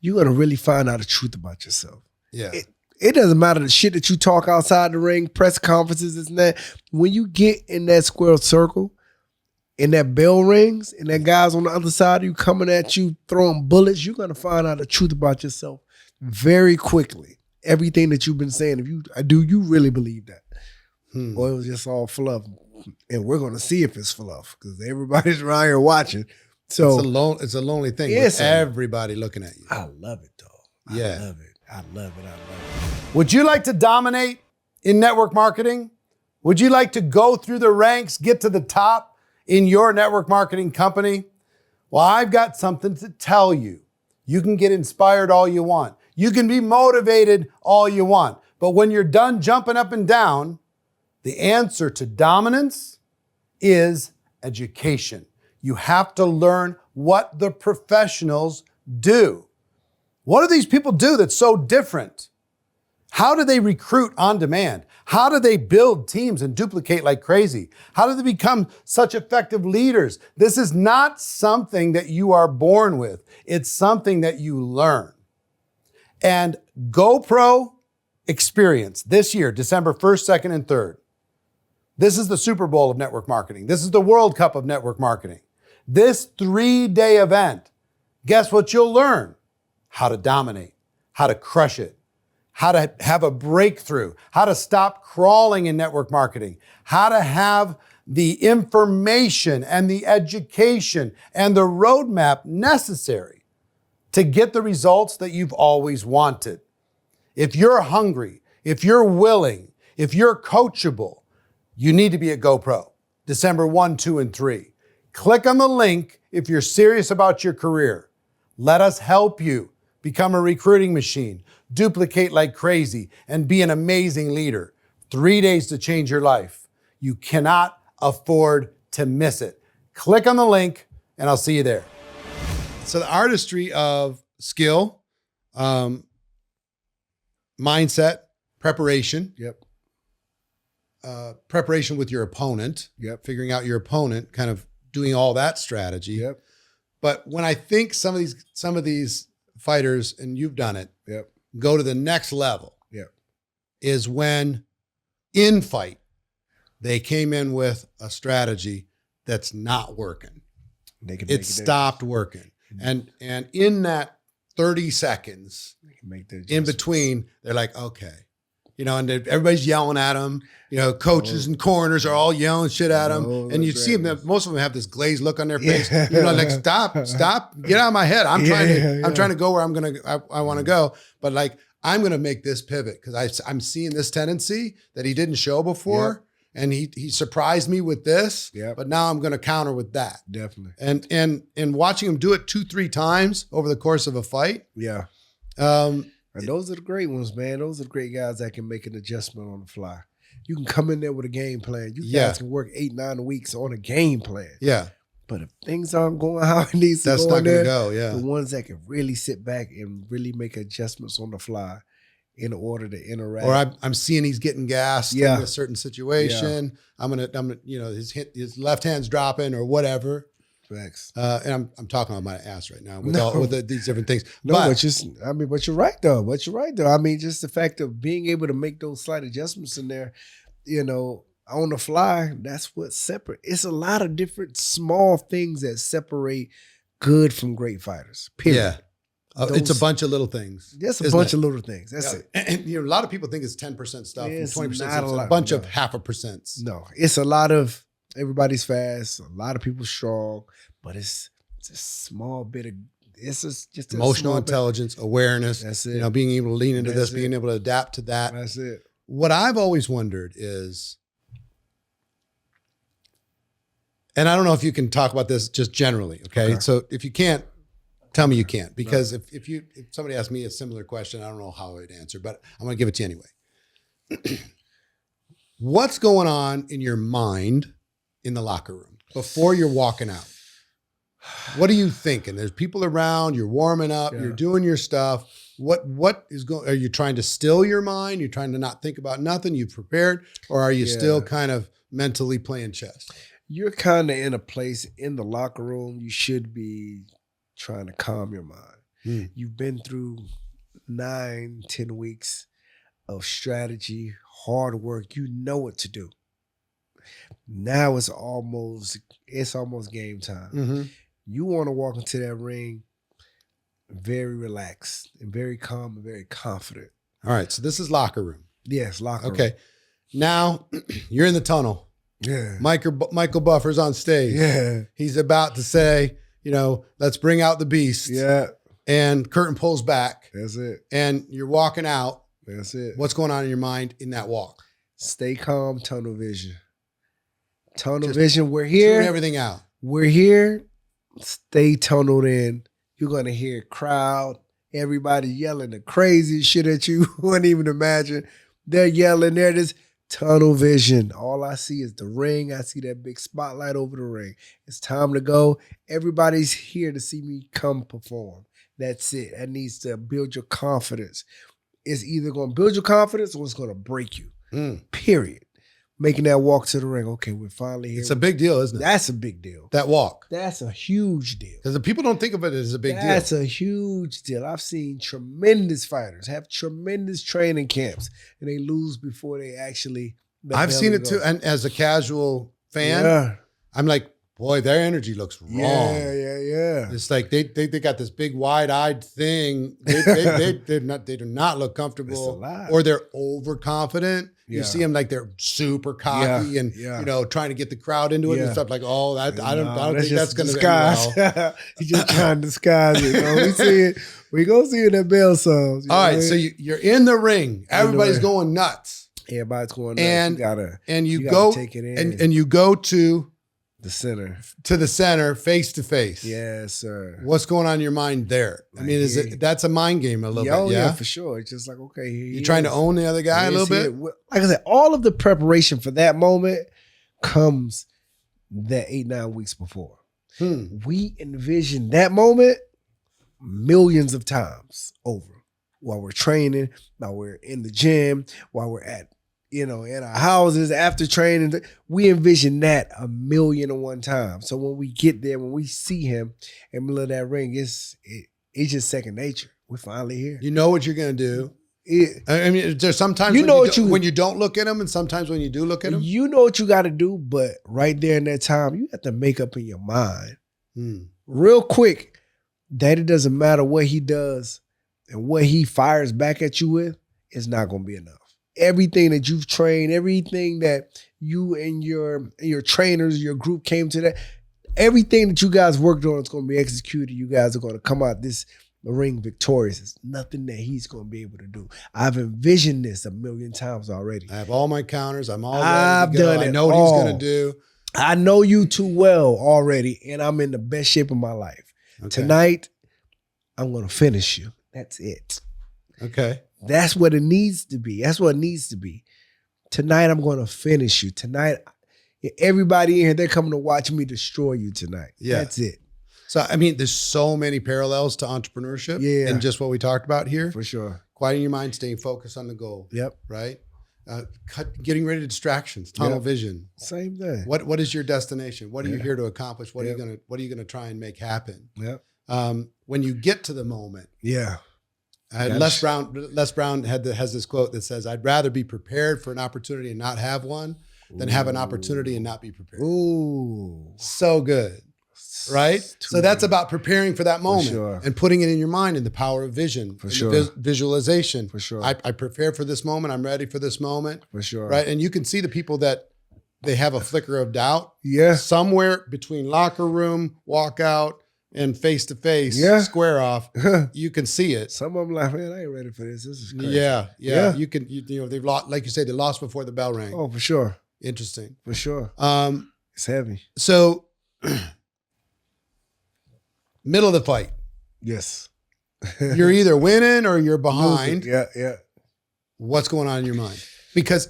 you're gonna really find out the truth about yourself. Yeah. It doesn't matter the shit that you talk outside the ring, press conferences, this and that. When you get in that square circle and that bell rings and that guy's on the other side of you coming at you, throwing bullets, you're going to find out the truth about yourself very quickly. Everything that you've been saying, do you really believe that? Or it was just all fluff. And we're going to see if it's fluff, because everybody's around here watching. So it's a lonely thing with everybody looking at you. I love it, though. I love it. I love it. Would you like to dominate in network marketing? Would you like to go through the ranks, get to the top in your network marketing company? Well, I've got something to tell you. You can get inspired all you want. You can be motivated all you want. But when you're done jumping up and down, the answer to dominance is education. You have to learn what the professionals do. What do these people do that's so different? How do they recruit on demand? How do they build teams and duplicate like crazy? How do they become such effective leaders? This is not something that you are born with. It's something that you learn. And GoPro Experience this year, December 1st, 2nd, and 3rd. This is the Super Bowl of network marketing. This is the World Cup of network marketing. This 3-day event, guess what you'll learn? How to dominate, how to crush it, how to have a breakthrough, how to stop crawling in network marketing, how to have the information and the education and the roadmap necessary to get the results that you've always wanted. If you're hungry, if you're willing, if you're coachable, you need to be at GoPro, December 1, 2, and 3. Click on the link if you're serious about your career. Let us help you become a recruiting machine, duplicate like crazy, and be an amazing leader. 3 days to change your life. You cannot afford to miss it. Click on the link and I'll see you there. So the artistry of skill, mindset, preparation. Preparation with your opponent. Figuring out your opponent, kind of doing all that strategy. But when I think some of these fighters, and you've done it, go to the next level Yeah. is when in fight, they came in with a strategy that's not working. It stopped working. And in that 30 seconds in between, they're like, okay. You know, and everybody's yelling at them. You know, coaches and corners are all yelling shit at them. And you see them, most of them have this glazed look on their face. Yeah. You know, like, stop, get out of my head. I'm trying to go where I want to go. But like, I'm going to make this pivot because I'm seeing this tendency that he didn't show before. Yeah. And he surprised me with this, but now I'm going to counter with that. Definitely. And watching him do it 2-3 times over the course of a fight. Yeah. And those are the great ones, man. Those are the great guys that can make an adjustment on the fly. You can come in there with a game plan. You guys can work 8-9 weeks on a game plan. Yeah. But if things aren't going how it needs to go, that's not going to go. Yeah. The ones that can really sit back and really make adjustments on the fly in order to interact. Or I'm seeing he's getting gassed in a certain situation. Yeah. I'm gonna, you know, his left hand's dropping or whatever. Facts. And I'm talking about my ass right now with these different things. No, but you're right though. I mean, just the fact of being able to make those slight adjustments in there, you know, on the fly, that's what's separate. It's a lot of different small things that separate good from great fighters. Period. Yeah. It's a bunch of little things. That's a bunch of little things. That's it. And you know, a lot of people think it's 10% stuff and 20% stuff. It's a bunch of 0.5%. No, it's a lot of everybody's fast, a lot of people strong, but it's a small bit of just emotional intelligence, awareness. That's it. You know, being able to lean into this, being able to adapt to that. That's it. What I've always wondered is, and I don't know if you can talk about this just generally, okay? So if you can't, tell me you can't, because if somebody asked me a similar question, I don't know how I'd answer, but I'm going to give it to you anyway. What's going on in your mind in the locker room before you're walking out? What are you thinking? There's people around, you're warming up, you're doing your stuff. What is going, are you trying to still your mind? You're trying to not think about nothing, you've prepared, or are you still kind of mentally playing chess? You're kind of in a place in the locker room, you should be trying to calm your mind. You've been through 9-10 weeks of strategy, hard work. You know what to do. Now it's almost game time. You want to walk into that ring very relaxed and very calm and very confident. All right, so this is locker room. Yes, locker room. Okay, now you're in the tunnel. Yeah. Michael Buffer's on stage. Yeah. He's about to say, you know, let's bring out the beast. Yeah. And curtain pulls back. That's it. And you're walking out. That's it. What's going on in your mind in that walk? Stay calm, tunnel vision. Tunnel vision. We're here. Tune everything out. We're here. Stay tunneled in. You're going to hear crowd, everybody yelling the crazy shit at you. Wouldn't even imagine. They're yelling. They're just tunnel vision. All I see is the ring. I see that big spotlight over the ring. It's time to go. Everybody's here to see me come perform. That's it. That needs to build your confidence. It's either going to build your confidence or it's going to break you. Period. Making that walk to the ring. Okay, we're finally here. It's a big deal, isn't it? That's a big deal. That walk. That's a huge deal. Because the people don't think of it as a big deal. That's a huge deal. I've seen tremendous fighters have tremendous training camps and they lose before they actually. I've seen it too. And as a casual fan, I'm like, boy, their energy looks wrong. Yeah. It's like they got this big wide-eyed thing. They do not look comfortable, or they're overconfident. You see them like they're super cocky and you know, trying to get the crowd into it and stuff. Like, oh, I don't think that's going to disguise. Well. He's just trying to disguise it. You know? We go see it at Bell songs. All right, so you're in the ring. Everybody's going nuts. Everybody's going nuts. You gotta take it in. And you go to the center. To the center, face to face. Yes, sir. What's going on in your mind there? I mean, that's a mind game a little bit, yeah? Yeah, for sure. It's just like, okay. You're trying to own the other guy a little bit? Like I said, all of the preparation for that moment comes that 8-9 weeks before. We envision that moment millions of times over while we're training, while we're in the gym, while we're at, you know, in our houses after training. We envision that 1,000,001 times. So when we get there, when we see him in the middle of that ring, it's just second nature. We're finally here. You know what you're going to do. I mean, there's sometimes when you don't look at them, and sometimes when you do look at them. You know what you got to do, but right there in that time, you have to make up in your mind real quick that it doesn't matter what he does and what he fires back at you with, it's not going to be enough. Everything that you've trained, everything that you and your trainers, your group came to, that everything that you guys worked on is going to be executed. You guys are going to come out the ring victorious. It's nothing that he's going to be able to do. I've envisioned this a million times already. I have all my counters. I'm all I've done it. I know what he's going to do. I know you too well already, and I'm in the best shape of my life. Okay. Tonight, I'm going to finish you. That's it. Okay. That's what it needs to be. That's what it needs to be. Tonight, I'm going to finish you. Tonight, everybody in here, they're coming to watch me destroy you tonight. Yeah. That's it. So, I mean, there's so many parallels to entrepreneurship and just what we talked about here. For sure. Quieting your mind, staying focused on the goal. Yep. Right? Getting rid of distractions, tunnel vision. Same thing. What is your destination? What are you here to accomplish? What are you gonna try and make happen? Yep. When you get to the moment. Yeah. Les Brown has this quote that says, "I'd rather be prepared for an opportunity and not have one than have an opportunity and not be prepared." Ooh. So good. Right? So that's about preparing for that moment and putting it in your mind, and the power of vision, visualization. For sure. I prepare for this moment. I'm ready for this moment. For sure. Right? And you can see the people that they have a flicker of doubt. Yeah. Somewhere between locker room, walkout, and face-to-face, square off, you can see it. Some of them like, man, I ain't ready for this. This is crazy. Yeah. You can, they've lost, like you say, they lost before the bell rang. Oh, for sure. Interesting. For sure. It's heavy. So, middle of the fight. Yes. You're either winning or you're behind. Yeah. What's going on in your mind? Because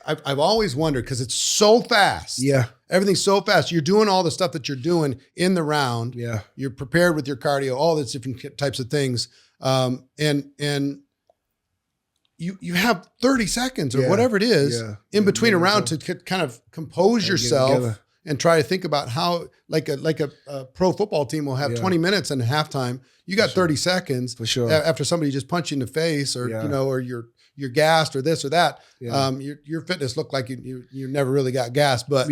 I've always wondered, because it's so fast. Yeah. Everything's so fast. You're doing all the stuff that you're doing in the round. Yeah. You're prepared with your cardio, all these different types of things. And you have 30 seconds or whatever it is in between a round to kind of compose yourself and try to think about how, like a pro football team will have 20 minutes and halftime. You got 30 seconds for sure after somebody just punched you in the face, or or you're gassed or this or that. Your fitness looked like you never really got gassed, but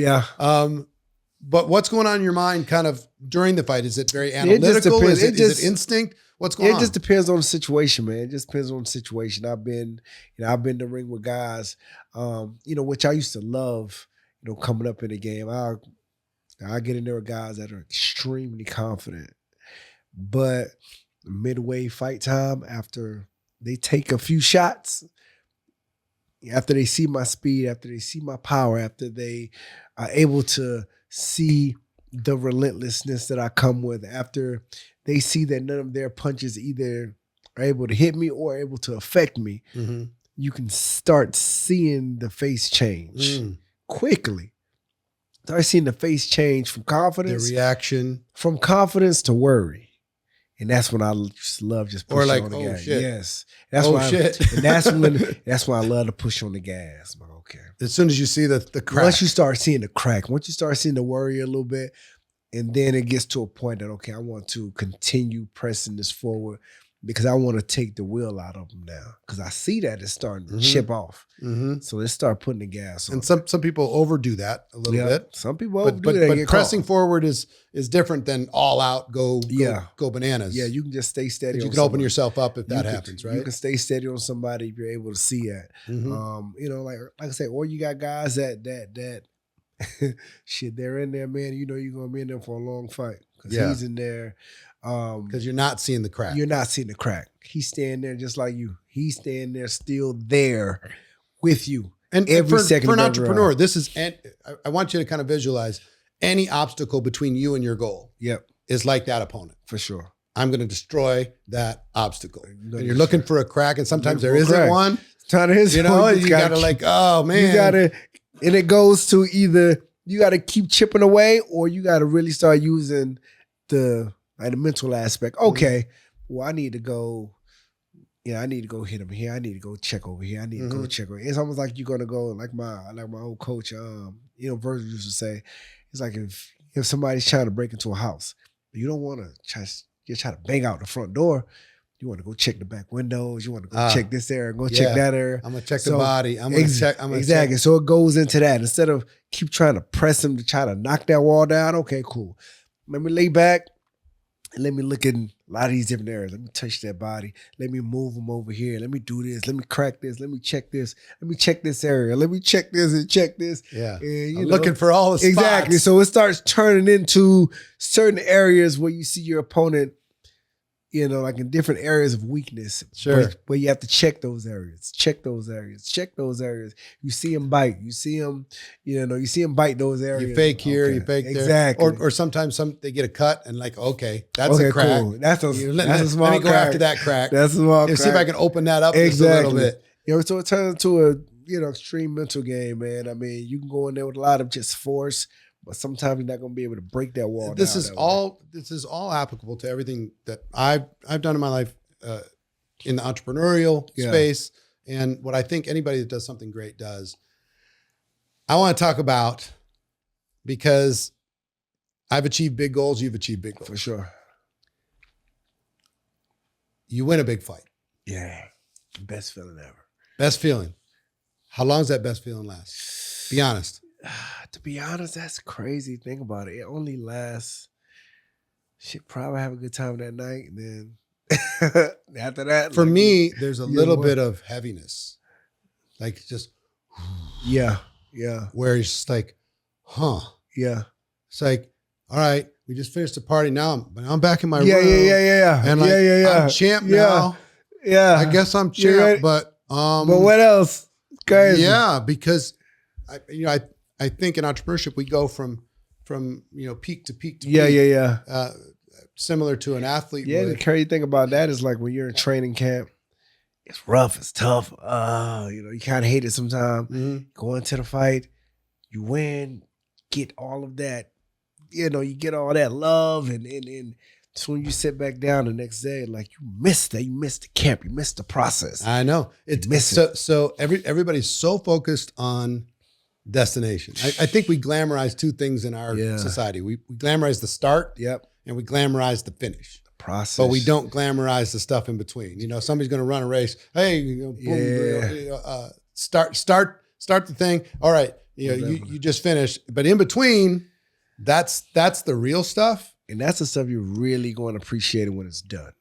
but what's going on in your mind kind of during the fight? Is it very analytical? Is it instinct? What's going on? It just depends on the situation, man. It just depends on the situation. I've been in the ring with guys, which I used to love, coming up in the game. I get in there with guys that are extremely confident, but midway fight time, after they take a few shots, after they see my speed, after they see my power, after they are able to see the relentlessness that I come with, after they see that none of their punches either are able to hit me or able to affect me, you can start seeing the face change quickly. Start seeing the face change from confidence. The reaction. From confidence to worry. And that's when I just love just pushing on the gas. Shit. Yes. And that's when I love to push on the gas. But okay. As soon as you see the crack. Once you start seeing the crack, once you start seeing the worry a little bit, and then it gets to a point that, okay, I want to continue pressing this forward because I want to take the wheel out of them now. Because I see that it's starting to chip off. So let's start putting the gas on. And some people overdo that a little bit. Some people overdo that. But pressing forward is different than all out, go bananas. Yeah, you can just stay steady. But you can open yourself up if that happens, right? You can stay steady on somebody if you're able to see that. Like I say, or you got guys that shit, they're in there, man. You're gonna be in there for a long fight because he's in there. Because you're not seeing the crack. You're not seeing the crack. He's staying there just like you. He's staying there, still there with you. And every second for an entrepreneur, this is. And I want you to kind of visualize any obstacle between you and your goal. Yep, is like that opponent for sure. I'm going to destroy that obstacle. And you're looking for a crack, and sometimes there isn't one. You got to like, oh man, you got to, and it goes to either you got to keep chipping away, or you got to really start using the mental aspect. Okay, well, I need to go. I need to go hit him here. I need to go check over here. I need to go check over here. It's almost like you're gonna go like my old coach, Virgil used to say. It's like if somebody's trying to break into a house, you don't want to try to bang out the front door. You want to go check the back windows. You want to go check this area, go yeah. check that area. I'm gonna check the body. I'm gonna check. Exactly. So it goes into that. Instead of keep trying to press him to try to knock that wall down. Okay, cool. Let me lay back and let me look in a lot of these different areas. Let me touch that body. Let me move him over here. Let me do this. Let me crack this. Let me check this. Let me check this area. Let me check this and check this. Yeah. And, I'm looking for all the spots. Exactly. So it starts turning into certain areas where you see your opponent, like in different areas of weakness. Sure. Where you have to check those areas. Check those areas. You see him bite. You see him, you see him bite those areas. You fake here, you fake there. Exactly. Or sometimes they get a cut and like, okay, that's a crack. Cool. That's a small Let me go crack. after that crack. That's a small crack. See if I can open that up just a little bit. So it turns into a, extreme mental game, man. I mean, you can go in there with a lot of just force, but sometimes you're not going to be able to break that wall. This is all applicable to everything that I've done in my life in the entrepreneurial space, and what I think anybody that does something great does. I want to talk about, because I've achieved big goals, you've achieved big goals. For sure. You win a big fight. Yeah. Best feeling ever. Best feeling. How long does that best feeling last? Be honest. To be honest, that's crazy. Think about it. It only lasts. Probably have a good time that night, and then after that, for me, there's a little bit of heaviness, like just yeah, where it's just like, yeah. It's like, all right, we just finished the party. Now I'm back in my room. Yeah. And like, I'm champ now. Yeah, I guess I'm champ, but what else? Crazy. Yeah, because I think in entrepreneurship we go from peak to peak to peak. Similar to an athlete. Yeah, the crazy thing about that is like when you're in training camp, it's rough, it's tough. You kind of hate it sometimes. Mm-hmm. Go into the fight, you win, get all of that. You get all that love, and so when you sit back down the next day, like you missed that, you missed the camp, you missed the process. I know so everybody's so focused on destination. I think we glamorize two things in our society. We glamorize the start, and we glamorize the finish, the process, but we don't glamorize the stuff in between. Somebody's going to run a race. Hey, boom, start the thing. All right, you just finished, but in between, that's the real stuff, and that's the stuff you're really going to appreciate it when it's done.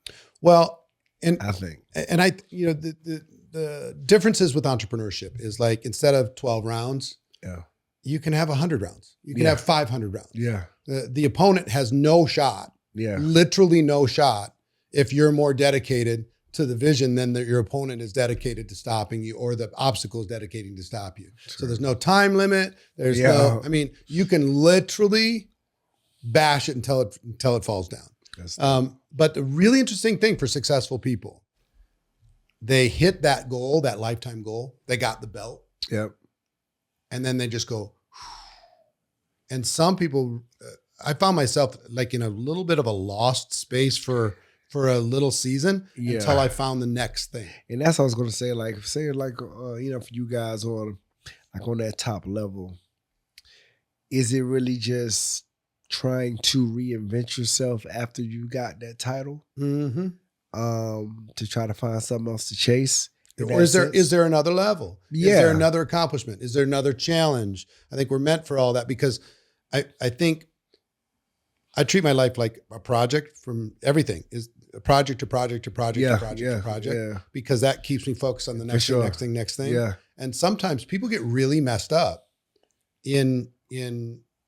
Well, and I think, and the differences with entrepreneurship is like instead of 12 rounds. You can have 100 rounds. You can have 500 rounds. Yeah. The opponent has no shot. Yeah. Literally no shot if you're more dedicated to the vision than your opponent is dedicated to stopping you, or the obstacle is dedicating to stop you. True. So there's no time limit. There's you can literally bash it until it falls down. But the really interesting thing for successful people, they hit that goal, that lifetime goal. They got the belt. Yep. And then they just go, and some people, I found myself like in a little bit of a lost space for a little season until I found the next thing. And that's what I was going to say. Like, say like, for you guys on that top level, is it really just trying to reinvent yourself after you got that title? Mm-hmm. To try to find something else to chase? Or is there another level? Yeah. Is there another accomplishment? Is there another challenge? I think we're meant for all that, because I think I treat my life like a project. From everything is a project to project to project to project to project, because that keeps me focused on the next thing, next thing. Yeah. And sometimes people get really messed up in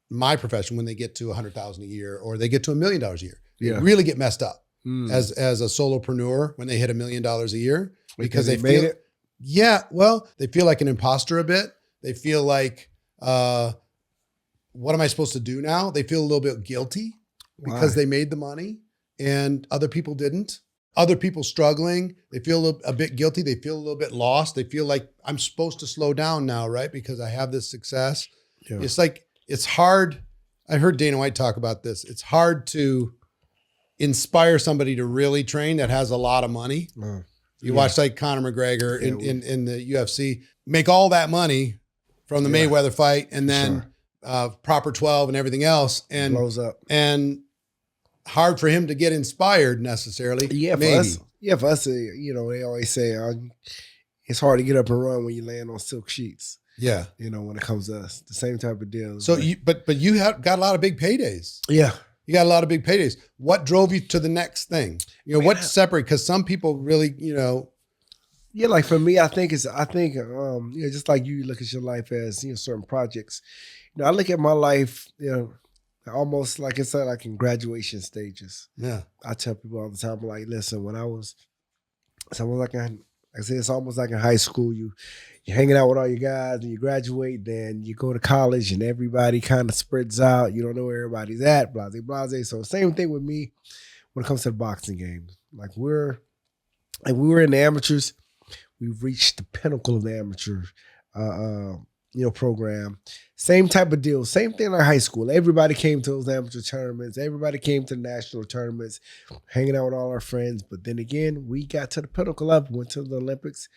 my profession when they get to $100,000 a year or they get to $1 million a year. They really get messed up as a solopreneur when they hit $1 million a year. Because they made feel, it. They feel like an imposter a bit. They feel like, what am I supposed to do now? They feel a little bit guilty because they made the money and other people didn't. Other people struggling, they feel a bit guilty. They feel a little bit lost. They feel like I'm supposed to slow down now, right? Because I have this success. Yeah. It's like, it's hard. I heard Dana White talk about this. It's hard to inspire somebody to really train that has a lot of money. You watch like Conor McGregor in the UFC, make all that money from the Mayweather fight, and then proper 12 and everything else, and blows up. And hard for him to get inspired necessarily. Yeah, maybe. Yeah, for us, they always say it's hard to get up and run when you land on silk sheets. Yeah. When it comes to us, the same type of deal. So but you have got a lot of big paydays. Yeah. You got a lot of big paydays. What drove you to the next thing? What separate? Because some people really, Yeah, like for me, I think just like you look at your life as, certain projects. I look at my life, almost like it's like in graduation stages. Yeah. I tell people all the time, like, listen, when it's almost like in high school, you're hanging out with all your guys and you graduate, then you go to college and everybody kind of spreads out. You don't know where everybody's at, blase, blase. So same thing with me when it comes to the boxing games. Like we were in the amateurs. We've reached the pinnacle of the amateur, program. Same type of deal. Same thing like high school. Everybody came to those amateur tournaments. Everybody came to the national tournaments, hanging out with all our friends. But then again, we got to the pinnacle up, went to the Olympics.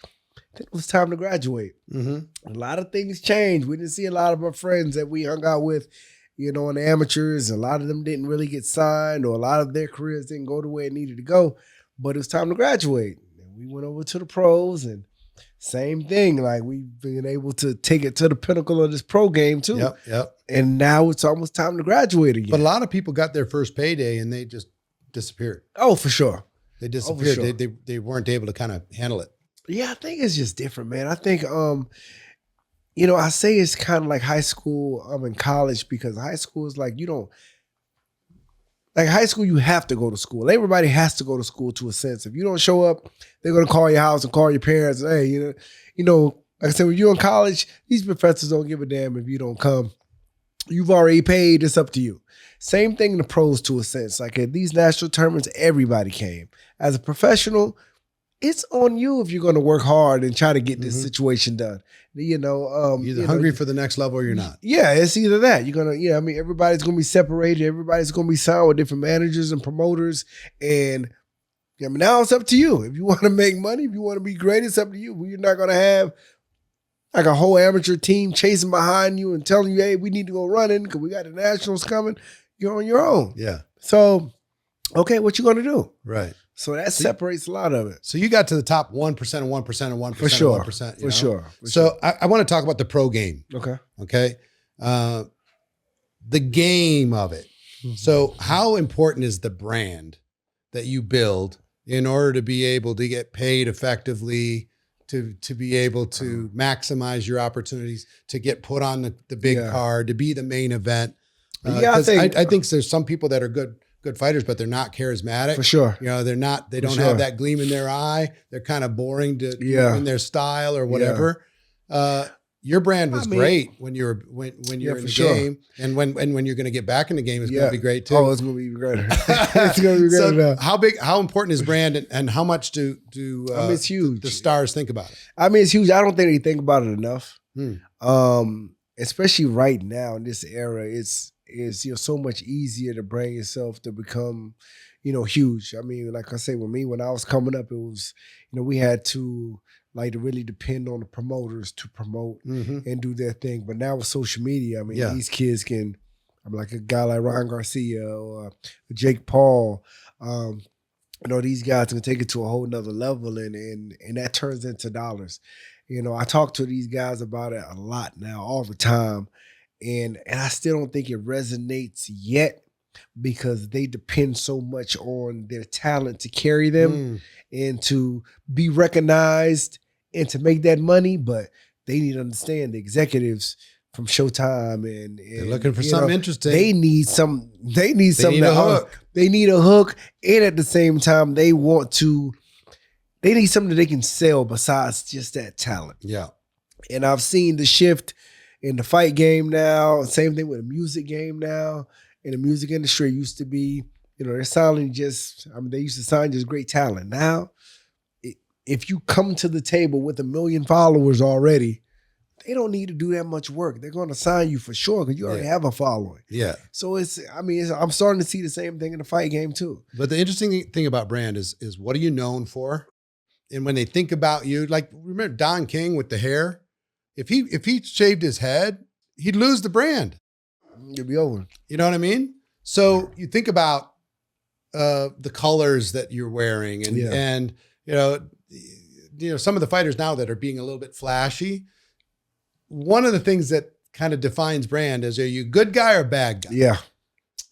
Then it was time to graduate. Mm-hmm. A lot of things changed. We didn't see a lot of our friends that we hung out with, in the amateurs. A lot of them didn't really get signed, or a lot of their careers didn't go the way it needed to go. But it was time to graduate. And we went over to the pros, and same thing. Like, we've been able to take it to the pinnacle of this pro game too. Yep. And now it's almost time to graduate again. But a lot of people got their first payday and they just disappeared. Oh, for sure. They disappeared. Oh, for sure. They weren't able to kind of handle it. Yeah, I think it's just different, man. I think, I say it's kind of like high school and college, because high school is like, high school, you have to go to school. Everybody has to go to school to a sense. If you don't show up, they're going to call your house and call your parents. And, hey, like I said, when you're in college, these professors don't give a damn if you don't come. You've already paid. It's up to you. Same thing in the pros to a sense. Like at these national tournaments, everybody came. As a professional, it's on you if you're going to work hard and try to get this situation done. You're either hungry for the next level or you're not. Yeah, it's either that. You're going to, everybody's going to be separated. Everybody's going to be signed with different managers and promoters. And now it's up to you. If you want to make money, if you want to be great, it's up to you. You're not going to have like a whole amateur team chasing behind you and telling you, hey, we need to go running because we got the nationals coming. You're on your own. Yeah. So, okay, what you going to do? Right. So that separates a lot of it. So you got to the top 1% and 1% and 1% for sure. and 1%. For sure. So I want to talk about the pro game. Okay. The game of it. Mm-hmm. So how important is the brand that you build in order to be able to get paid effectively, to be able to maximize your opportunities, to get put on the big card, to be the main event? I think there's some people that are good fighters, but they're not charismatic. For sure. They don't have that gleam in their eye. They're kind of boring in their style or whatever. Your brand was great when you're in the game, and when you're going to get back in the game, it's going to be great too. Oh, it's going to be great. It's going to be great. So how important is brand, and how much do it's huge. The stars think about it? It's huge. I don't think they think about it enough. Especially right now in this era, it's so much easier to bring yourself to become, huge. Like I say, when I was coming up, it was, we had to really depend on the promoters to promote and do their thing. But now with social media, these kids can, like a guy like Ryan Garcia or Jake Paul, these guys can take it to a whole nother level, and that turns into dollars. I talk to these guys about it a lot now, all the time. And I still don't think it resonates yet, because they depend so much on their talent to carry them and to be recognized and to make that money. But they need to understand, the executives from Showtime and they're looking for something interesting. They need something. They need a hook. They need a hook, and at the same time, they need something that they can sell besides just that talent. Yeah. And I've seen the shift in the fight game now. Same thing with the music game now. In the music industry, it used to be, they're signing they used to sign just great talent. Now, if you come to the table with 1 million followers already, they don't need to do that much work. They're going to sign you for sure because you already have a following. Yeah. So I'm starting to see the same thing in the fight game too. But the interesting thing about brand is what are you known for? And when they think about you, like, remember Don King with the hair? If he shaved his head, he'd lose the brand. It'd be over. You know what I mean? So you think about the colors that you're wearing and some of the fighters now that are being a little bit flashy. One of the things that kind of defines brand is, are you good guy or bad guy? Yeah.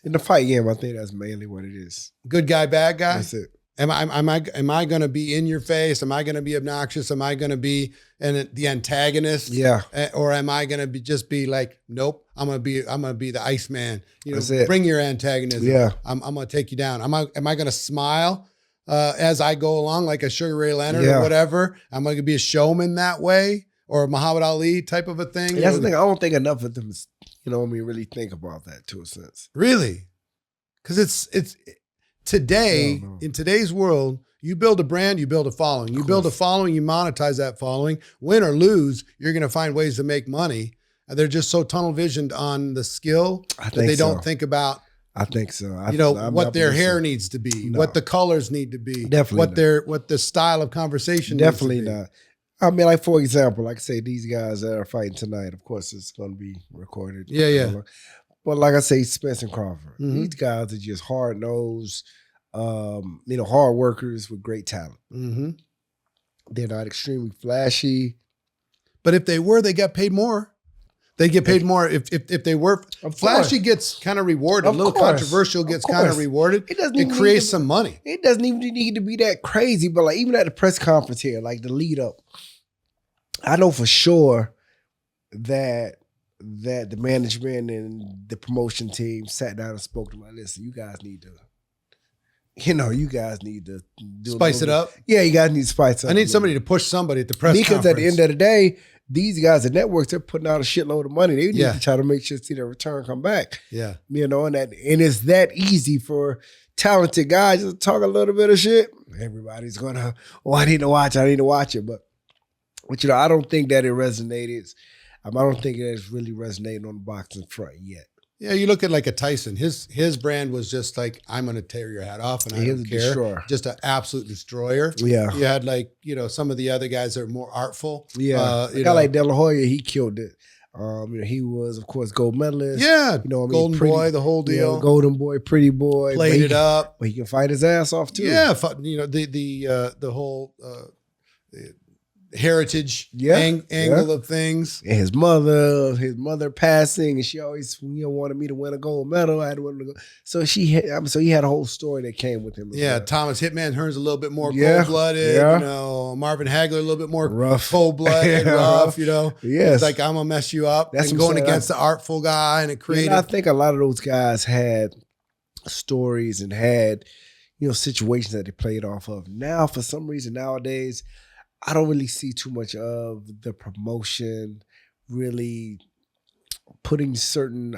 In the fight game, I think that's mainly what it is. Good guy, bad guy? That's it. Am I going to be in your face? Am I going to be obnoxious? Am I going to be the antagonist? Yeah. Or am I going to just be like, nope, I'm going to be the Iceman. That's it. Bring your antagonism. Yeah. I'm going to take you down. Am I going to smile as I go along like a Sugar Ray Leonard or whatever? Am I going to be a showman that way, or a Muhammad Ali type of a thing? That's the thing. I don't think enough of them, really think about that to a sense. Really? Because it's today, in today's world, you build a brand, you build a following. You build a following, you monetize that following. Win or lose, you're going to find ways to make money. They're just so tunnel visioned on the skill that they don't think about. I think so. What their hair needs to be, what the colors need to be, Definitely what the style of conversation Definitely needs to be. not. I mean, like, for example, like I say, these guys that are fighting tonight, of course, it's going to be recorded. Yeah. But like I say, Spence and Crawford, these guys are just hard-nosed, hard workers with great talent. Mm-hmm. They're not extremely flashy. But if they were, they got paid more. They get paid more if they were. Flashy gets kind of rewarded. A little controversial gets kind of rewarded. It creates some money. It doesn't even need to be that crazy. But like, even at the press conference here, like the lead up, I know for sure that the management and the promotion team sat down and spoke to them like, listen, you guys need to do spice it up. Yeah, you guys need to spice it up. I need somebody to push somebody at the press conference. Because at the end of the day, these guys at networks, they're putting out a shitload of money. They need to try to make sure to see their return come back. Yeah. And it's that easy for talented guys to talk a little bit of shit. Everybody's gonna, I need to watch it. But I don't think that it resonated. I don't think it's really resonating on the boxing front yet. Yeah, you look at like a Tyson. His brand was just like, I'm going to tear your head off, and I don't care. Destroyer. Just an absolute destroyer. Yeah. You had some of the other guys that are more artful. Yeah. A guy like De La Hoya, he killed it. He was, of course, gold medalist. Yeah. Golden boy, the whole deal. Golden boy, pretty boy. Played it up. But he can fight his ass off too. Yeah. The whole heritage angle of things. And his mother passing, and she always wanted me to win a gold medal. I had to win a gold. So he had a whole story that came with him. Yeah, Thomas Hitman Hearns a little bit more cold-blooded. Yeah. Marvin Hagler a little bit more rough, cold-blooded, rough. Yes, it's like, I'm gonna mess you up. That's going against the artful guy, and it created. I think a lot of those guys had stories and had situations that they played off of. Now, for some reason, nowadays, I don't really see too much of the promotion really putting certain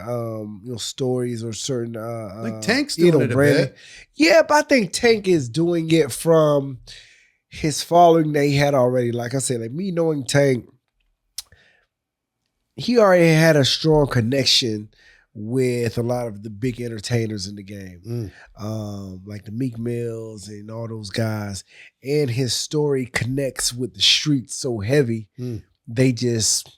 stories or certain like Tank's doing it a bit. Yeah, but I think Tank is doing it from his following that he had already. Like I said, like me knowing Tank, he already had a strong connection with a lot of the big entertainers in the game, like the Meek Mills and all those guys. And his story connects with the streets so heavy, they just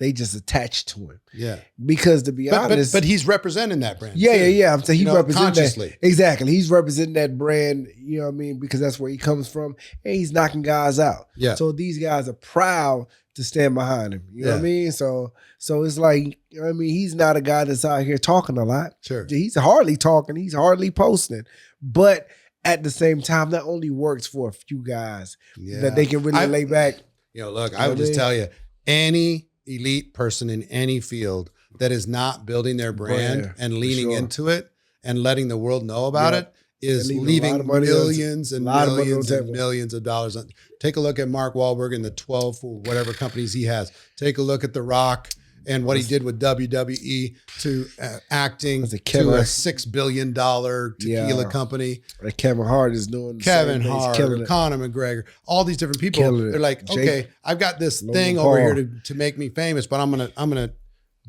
attach to him. Yeah, because to be honest, but he's representing that brand. Yeah. I'm saying he represents consciously. That. Exactly, he's representing that brand. You know what I mean? Because that's where he comes from, and he's knocking guys out. Yeah. So these guys are proud to stand behind him. You know what I mean? So it's like, he's not a guy that's out here talking a lot. Sure. He's hardly talking. He's hardly posting. But at the same time, that only works for a few guys that they can really lay back. Look, I would just tell you, any elite person in any field that is not building their brand and leaning into it and letting the world know about it is leaving millions and millions and millions of dollars. Take a look at Mark Wahlberg and the 12 or whatever companies he has. Take a look at The Rock and what he did with WWE to acting to a $6 billion tequila company. Like Kevin Hart is doing Kevin Hart, Conor McGregor, all these different people. They're like, okay, I've got this thing over here to make me famous, but I'm gonna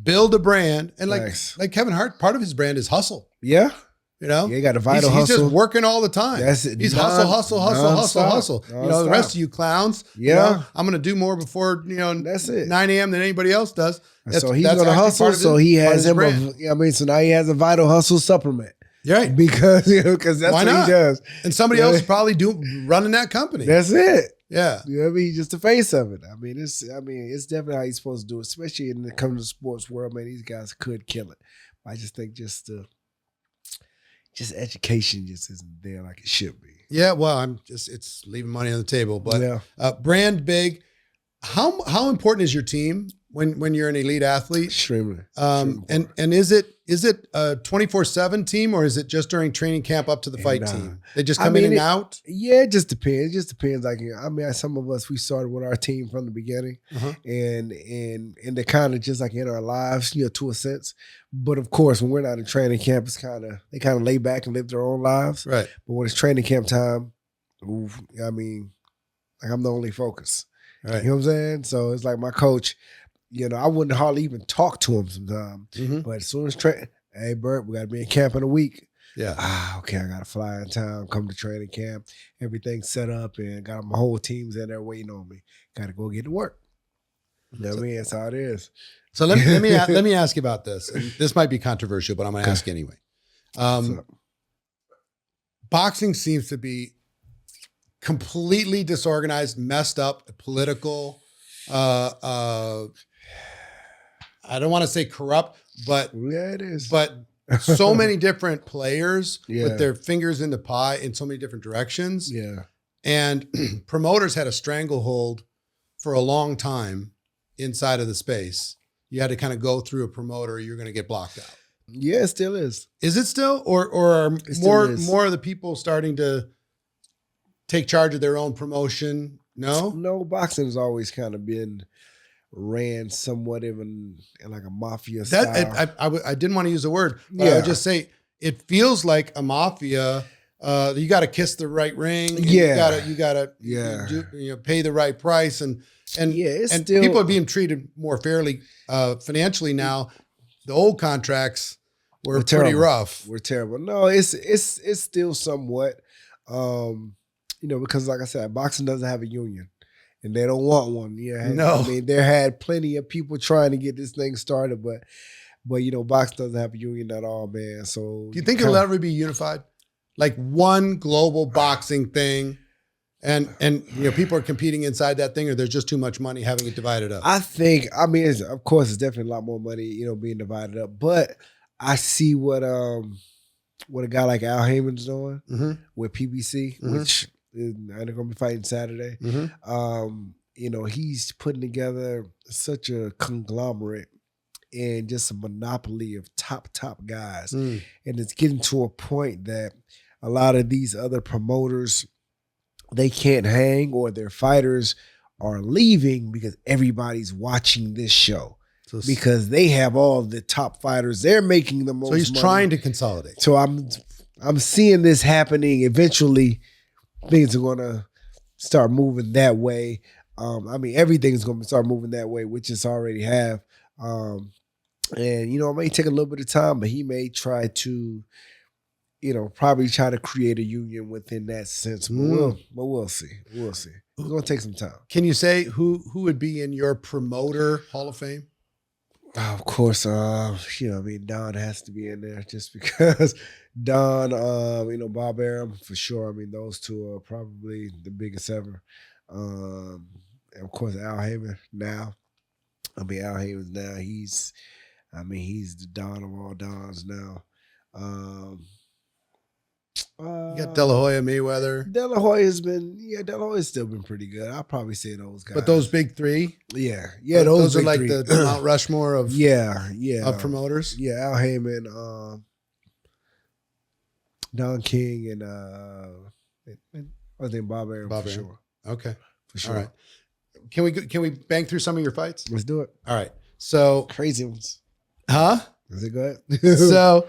build a brand. And like Kevin Hart, part of his brand is hustle. Yeah. He got a vital hustle. He's just working all the time. He's hustle. The rest of you clowns. I'm going to do more before that's it. 9 a.m. than anybody else does. So he's going to hustle. So he has so now he has a vital hustle supplement. You're right. Because that's Why what not? he does. And somebody else is probably running that company. That's it. Yeah. You know what I mean? He's just the face of it. It's definitely how you're supposed to do it, especially when it comes to the sports world, man. These guys could kill it. I just think just education just isn't there like it should be. Yeah, well, it's leaving money on the table. But yeah. Brand big. How important is your team when you're an elite athlete? Extremely. And is it a 24/7 team, or is it just during training camp up to the fight team? They just come in and out? Yeah, it just depends. It just depends. Like, some of us, we started with our team from the beginning, and they're kind of just like in our lives, to a sense. But of course, when we're not in training camp, they kind of lay back and live their own lives. Right. But when it's training camp time, I'm the only focus. Right. You know what I'm saying? So it's like my coach, I wouldn't hardly even talk to him sometimes. But as soon as hey, Bert, we got to be in camp in a week. Yeah. Okay, I got to fly in town, come to training camp. Everything's set up and got my whole team's in there waiting on me. Got to go get to work. You know what I mean? That's how it is. So let me ask you about this. And this might be controversial, but I'm going to ask you anyway. Boxing seems to be completely disorganized, messed up, political. I don't want to say corrupt, but yeah, it is. But so many different players with their fingers in the pie in so many different directions. Yeah, and promoters had a stranglehold for a long time inside of the space. You had to kind of go through a promoter, or you're going to get blocked out. Yeah, it still is. Is it still, or are more of the people starting to take charge of their own promotion? No, boxing has always kind of been ran somewhat in like a mafia style. I didn't want to use the word, but I would just say it feels like a mafia. You got to kiss the right ring. You got to pay the right price, and people are being treated more fairly financially now. The old contracts were pretty rough. We're terrible. No, it's still somewhat. Because like I said, boxing doesn't have a union, and they don't want one. Yeah, no. There had plenty of people trying to get this thing started, but boxing doesn't have a union at all, man. So do you think it'll ever be unified, like one global boxing thing, and people are competing inside that thing, or there's just too much money having it divided up? I think. Of course, it's definitely a lot more money, being divided up, but I see what a guy like Al Heyman's doing with PBC, which. They're going to be fighting Saturday. He's putting together such a conglomerate and just a monopoly of top guys. And it's getting to a point that a lot of these other promoters, they can't hang, or their fighters are leaving because everybody's watching this show. Because they have all the top fighters. They're making the most money. So he's trying to consolidate. So I'm seeing this happening eventually. Things are going to start moving that way. Everything's going to start moving that way, which it's already have. It may take a little bit of time, but he may try to, probably try to create a union within that sense. But we'll see. We'll see. It's going to take some time. Can you say who would be in your promoter Hall of Fame? Of course, Don has to be in there just because Don, Bob Arum for sure. Those two are probably the biggest ever. And of course, Al Heyman now. Al Heyman's now. He's the Don of all Dons now. You got De La Hoya, Mayweather. De La Hoya's still been pretty good. I'll probably say those guys. But those big three? Yeah. Those are like the Mount Rushmore of of promoters? Yeah, Al Heyman, Don King, and I think Bob Arum for sure. Okay. For sure. All right. Can we bang through some of your fights? Let's do it. All right. So crazy ones. Huh? Is it good? So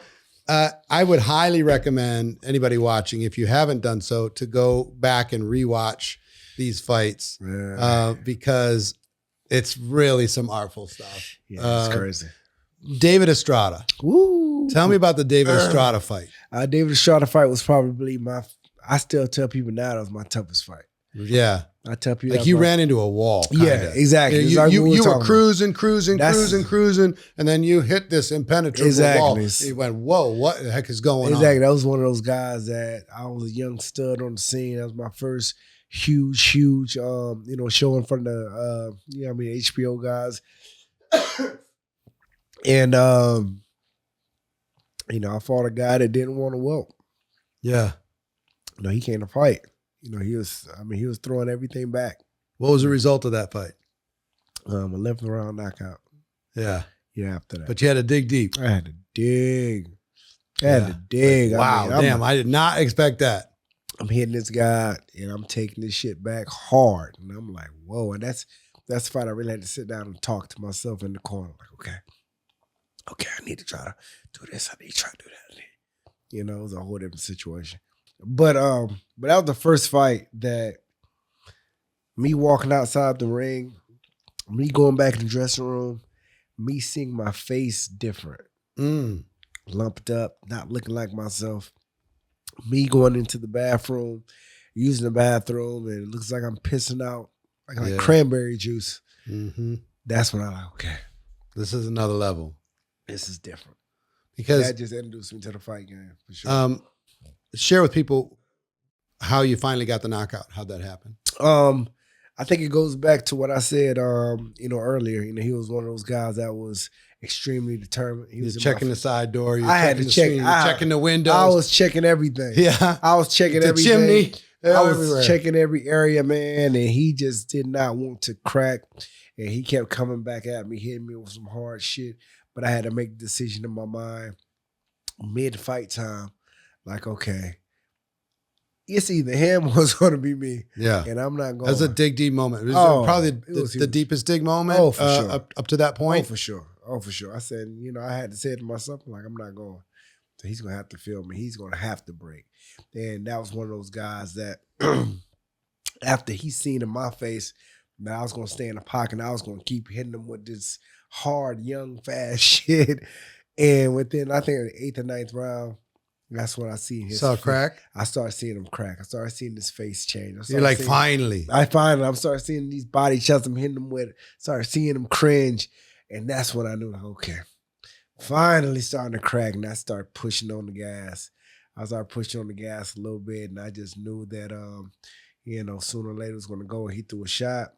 I would highly recommend anybody watching, if you haven't done so, to go back and rewatch these fights because it's really some artful stuff. Yeah, it's crazy. David Estrada. Woo. Tell me about the David Estrada fight. David Estrada fight was probably I still tell people now that was my toughest fight. Yeah. I tell people like you ran into a wall. Yeah, exactly. You were cruising, and then you hit this impenetrable wall. You went, whoa, what the heck is going on? Exactly. That was one of those guys that I was a young stud on the scene. That was my first huge, show in front of the HBO guys. And I fought a guy that didn't want to whoop. Yeah. No, he came to fight. He was throwing everything back. What was the result of that fight? A 11th round knockout. Yeah. Yeah, after that. But you had to dig deep. I had to dig. Wow, I did not expect that. I'm hitting this guy and I'm taking this shit back hard. And I'm like, whoa. And that's the fight I really had to sit down and talk to myself in the corner. Like, okay, I need to try to do this. I need to try to do that. It was a whole different situation. But that was the first fight that me walking outside the ring, me going back in the dressing room, me seeing my face different. Lumped up, not looking like myself. Me going into the bathroom, using the bathroom, and it looks like I'm pissing out like cranberry juice. Mm-hmm. That's when I'm like, okay. This is another level. This is different. Because that just introduced me to the fight game, for sure. Share with people how you finally got the knockout. How'd that happen? I think it goes back to what I said, earlier. He was one of those guys that was extremely determined. He was checking the side door. I had to check. Checking the windows. I was checking everything. Yeah. I was checking the everything. Chimney. I was checking every area, man, and he just did not want to crack. And he kept coming back at me, hitting me with some hard shit. But I had to make a decision in my mind mid-fight time. Like, okay, it's either him or it's going to be me. Yeah. And I'm not going. That's a dig deep moment. It was probably the deepest dig moment. Oh, for sure. Up to that point. Oh, for sure. I said, I had to say it to myself, like, I'm not going. So he's going to have to feel me. He's going to have to break. And that was one of those guys that after he seen in my face that I was going to stay in the pocket and I was going to keep hitting him with this hard, young, fast shit. And within, I think, the 8th or 9th round, that's when I seen his face. Crack? I started seeing him crack. I started seeing his face change. You're like, finally. I'm started seeing these body shots I'm hitting him with. Started seeing him cringe. And that's when I knew, like, okay, finally starting to crack. And I started pushing on the gas. I started pushing on the gas a little bit. And I just knew that, sooner or later it was going to go. And he threw a shot.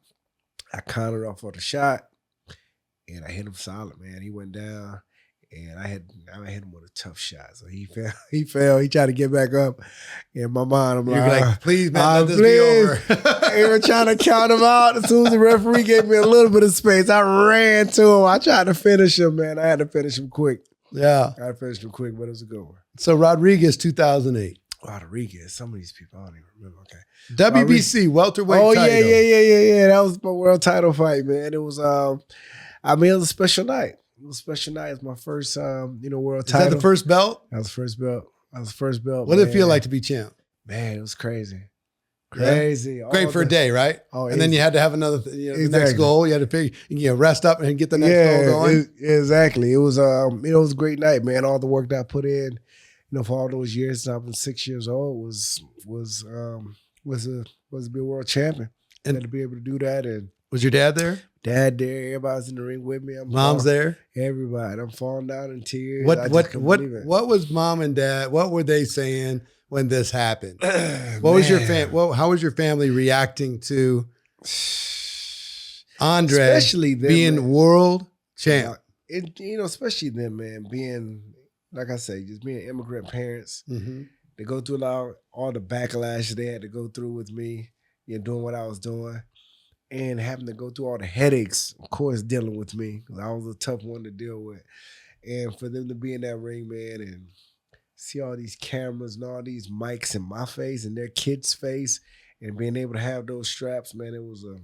I countered off of the shot. And I hit him solid, man. He went down. And I hit him with a tough shot. So he fell. He tried to get back up. In my mind, I'm like, please, man, let this be over. They were trying to count him out. As soon as the referee gave me a little bit of space, I ran to him. I tried to finish him, man. I had to finish him quick. Yeah. I had to finish him quick, but it was a good one. So Rodriguez, 2008. Rodriguez. Some of these people, I don't even remember. Okay. WBC, welterweight title. Oh, yeah. That was my world title fight, man. It was, it was a special night. It was a special night. It was my first, world title. Is that the first belt? That was the first belt. What did it feel like to be champ? Man, it was crazy. Crazy. Yeah. Great for a day, right? Oh, and then you had to have another, the next goal. You had to rest up and get the next goal going. Exactly. It was, it was a great night, man. All the work that I put in, for all those years since I was 6 years old was to be a world champion. And to be able to do that. And was your dad there? Dad there. Everybody's in the ring with me. Mom's there. Everybody. I'm falling down in tears. What was mom and dad? What were they saying when this happened? What was how was your family reacting to Andre, especially them, being world champ? Especially them, man, being, like I say, just being immigrant parents. Mm-hmm. They go through all the backlash they had to go through with me, doing what I was doing. And having to go through all the headaches, of course, dealing with me, because I was a tough one to deal with. And for them to be in that ring, man, and see all these cameras and all these mics in my face and their kid's face, and being able to have those straps, man, it was a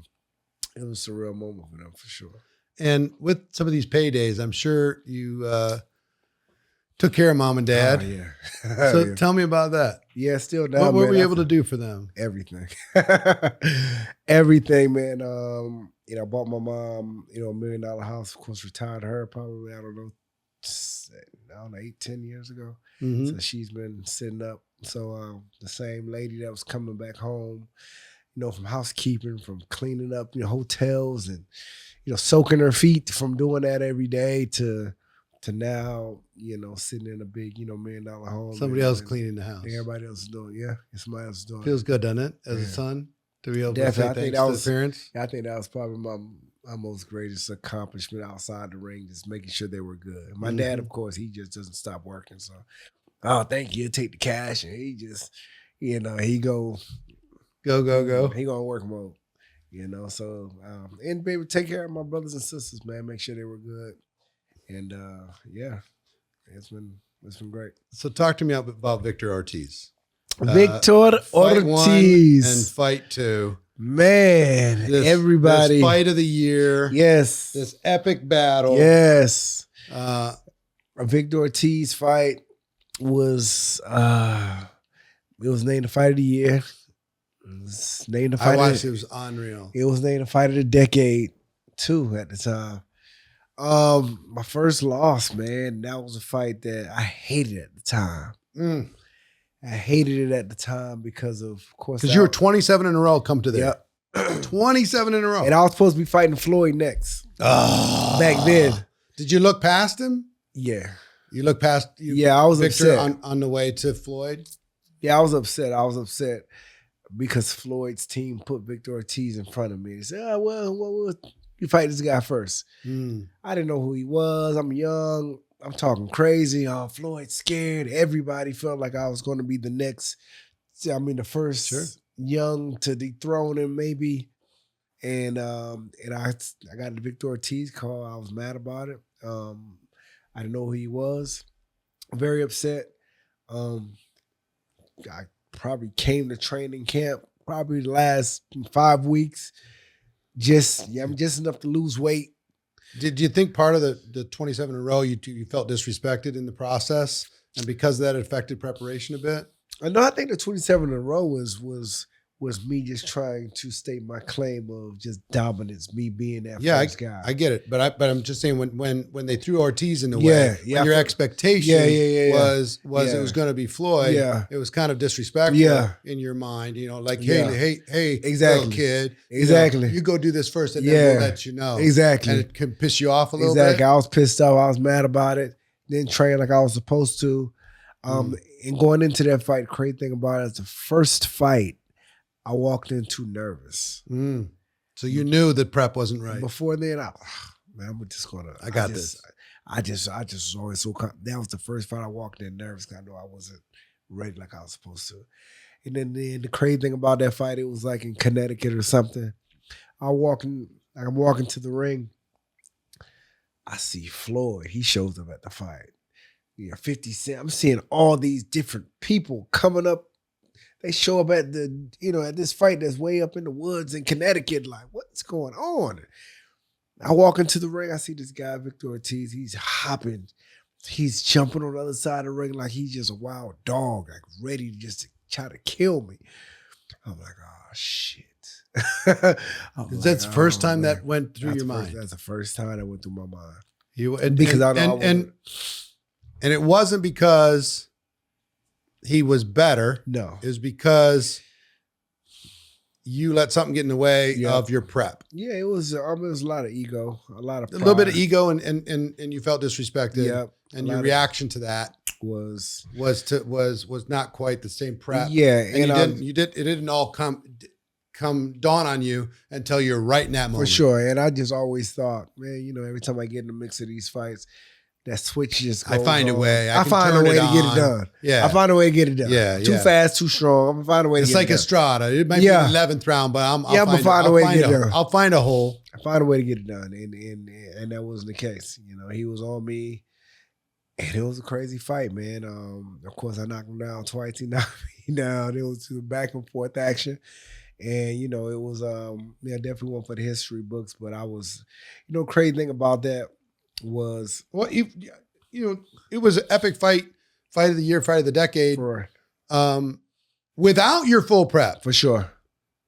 surreal moment for them, for sure. And with some of these paydays, I'm sure you took care of mom and dad. Oh, yeah. So tell me about that. Yeah, still now. What were you able to do for them? Everything. Everything, man. I bought my mom, $1 million house. Of course, retired her probably, 8-10 years ago. Mm-hmm. So she's been sitting up. So the same lady that was coming back home, from housekeeping, from cleaning up, hotels and, soaking her feet from doing that every day to now, sitting in a big, $1 million home. Somebody else cleaning the house. Everybody else is doing, somebody else is doing Feels it. good, doesn't it? As a son, to be able to Definitely. say thanks to the parents. I think that was probably my most greatest accomplishment outside the ring, just making sure they were good. My dad, of course, he just doesn't stop working. So, oh, thank you. Take the cash. And he just, he go. He go in work mode, So, and baby, take care of my brothers and sisters, man. Make sure they were good. And it's been great. So talk to me about Victor Ortiz. Victor Fight 1 Ortiz. and fight 2. Man, everybody. This fight of the year. Yes. This epic battle. Yes. A Victor Ortiz fight was it was named the fight of the year. It was named the fight. I watched it was unreal. It was named the fight of the decade too at the time. My first loss, man, that was a fight that I hated at the time. I hated it at the time because of course. Because you were 27 in a row come to there. Yep. 27 in a row. And I was supposed to be fighting Floyd next. Back then. Did you look past him? Yeah. You looked past I was Victor upset. on the way to Floyd? Yeah, I was upset because Floyd's team put Victor Ortiz in front of me. They said, well, you fight this guy first. I didn't know who he was. I'm young. I'm talking crazy. Floyd's scared. Everybody felt like I was going to be the next, the first young to dethrone him maybe. And I got the Victor Ortiz call. I was mad about it. I didn't know who he was. Very upset. I probably came to training camp probably the last 5 weeks. Just enough to lose weight. Did you think part of the 27 in a row you felt disrespected in the process, and because of that it affected preparation a bit? No, I think the 27 in a row was me just trying to state my claim of just dominance, me being that first guy. I get it, but I'm just saying when they threw Ortiz in the way, your expectation was it was going to be Floyd. Yeah. It was kind of disrespectful in your mind, like hey, exactly, little kid, exactly. You go do this first, and then we'll let you know. Exactly, and it can piss you off a little bit. I was pissed off. I was mad about it. Didn't train like I was supposed to. And going into that fight, crazy thing about it, it's the first fight I walked in too nervous. So you knew that prep wasn't right. Before then, I'm just gonna. I got this. I just was always so. That was the first fight I walked in nervous because I know I wasn't ready like I was supposed to. And then the crazy thing about that fight, it was like in Connecticut or something. I'm walking to the ring. I see Floyd. He shows up at the fight. 50 Cent. I'm seeing all these different people coming up. They show up at at this fight that's way up in the woods in Connecticut. Like, what's going on? I walk into the ring. I see this guy, Victor Ortiz. He's hopping. He's jumping on the other side of the ring like he's just a wild dog, like ready to just try to kill me. I'm like, oh, shit. That's the first time that went through your mind. That's the first time that went through my mind. And it wasn't because he was better. No. It was because you let something get in the way of your prep. Yeah, it was a lot of ego, a little bit of ego, and you felt disrespected. Yep. And your reaction to that was not quite the same prep. Yeah, and it didn't all come dawn on you until you're right in that moment. For sure. And I just always thought, man, every time I get in the mix of these fights, that switch just goes I find on. a way. I find a way to get it done. Yeah. I find a way to get it done. Yeah. Too fast, too strong. I'm going to find a way to get it done. It's like Estrada. It might be the 11th round, but I'll find a way to get it done. I'll find a hole. I find a way to get it done. And that wasn't the case. He was on me. And it was a crazy fight, man. Of course, I knocked him down twice. He knocked me down. It was a back and forth action. And, it was, definitely one for the history books. But I was, crazy thing about that was... Well, it was an epic fight of the year, fight of the decade. Right. Without your full prep. For sure.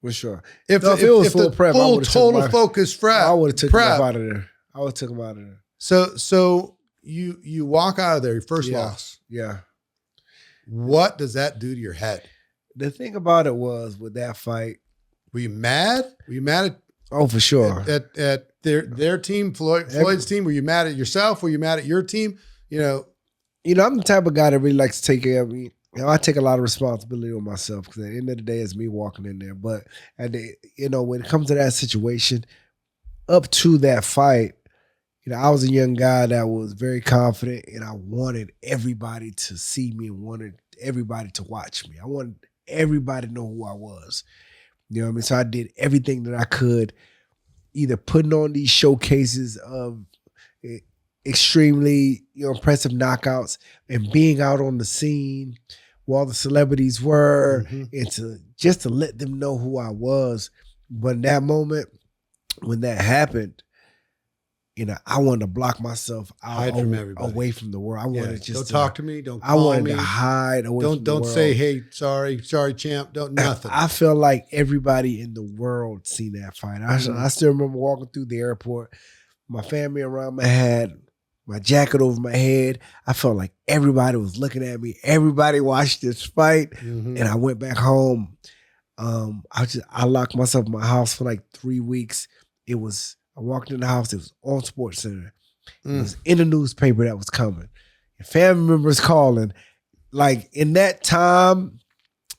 If it was full prep, full total focus prep. I would have took him out of there. I would have took him out of there. So you walk out of there, your first loss. Yeah. What does that do to your head? The thing about it was with that fight, Were you mad? Were you mad Oh, for sure. at their team, Floyd's team? Were you mad at yourself? Were you mad at your team? You know, I'm the type of guy that really likes to take care of me. I take a lot of responsibility on myself because at the end of the day, it's me walking in there. But when it comes to that situation, up to that fight, I was a young guy that was very confident, and I wanted everybody to see me and wanted everybody to watch me. I wanted everybody to know who I was. You know what I mean? So I did everything that I could, either putting on these showcases of extremely impressive knockouts and being out on the scene while the celebrities were, and to let them know who I was. But in that moment, when that happened, I wanted to block myself out away from the world. I wanted don't talk to me. Don't call I wanted me. to hide away from the world. Don't say, hey, sorry, champ. Don't nothing. I felt like everybody in the world seen that fight. I still remember walking through the airport, my family around my head, my jacket over my head. I felt like everybody was looking at me. Everybody watched this fight, and I went back home. I locked myself in my house for like 3 weeks. I walked in the house. It was on SportsCenter. It was in the newspaper that was coming. And family members calling. Like in that time,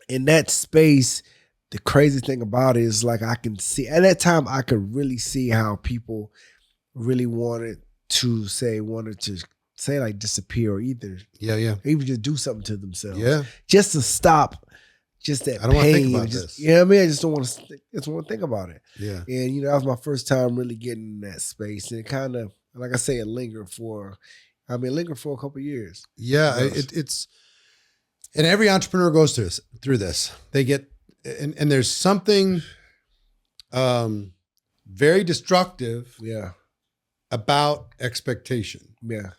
in that space, the crazy thing about it is like I can see, at that time, I could really see how people really wanted to say like disappear or either. Yeah. Even just do something to themselves. Yeah. Just to stop just that I don't want to pain. think about this. You know what I mean? I just want to think about it. Yeah. And that was my first time really getting in that space. And it kind of, like I say, it lingered for a couple of years. Yeah. It's and every entrepreneur goes through this. They get and there's something very destructive about expectation. Yeah.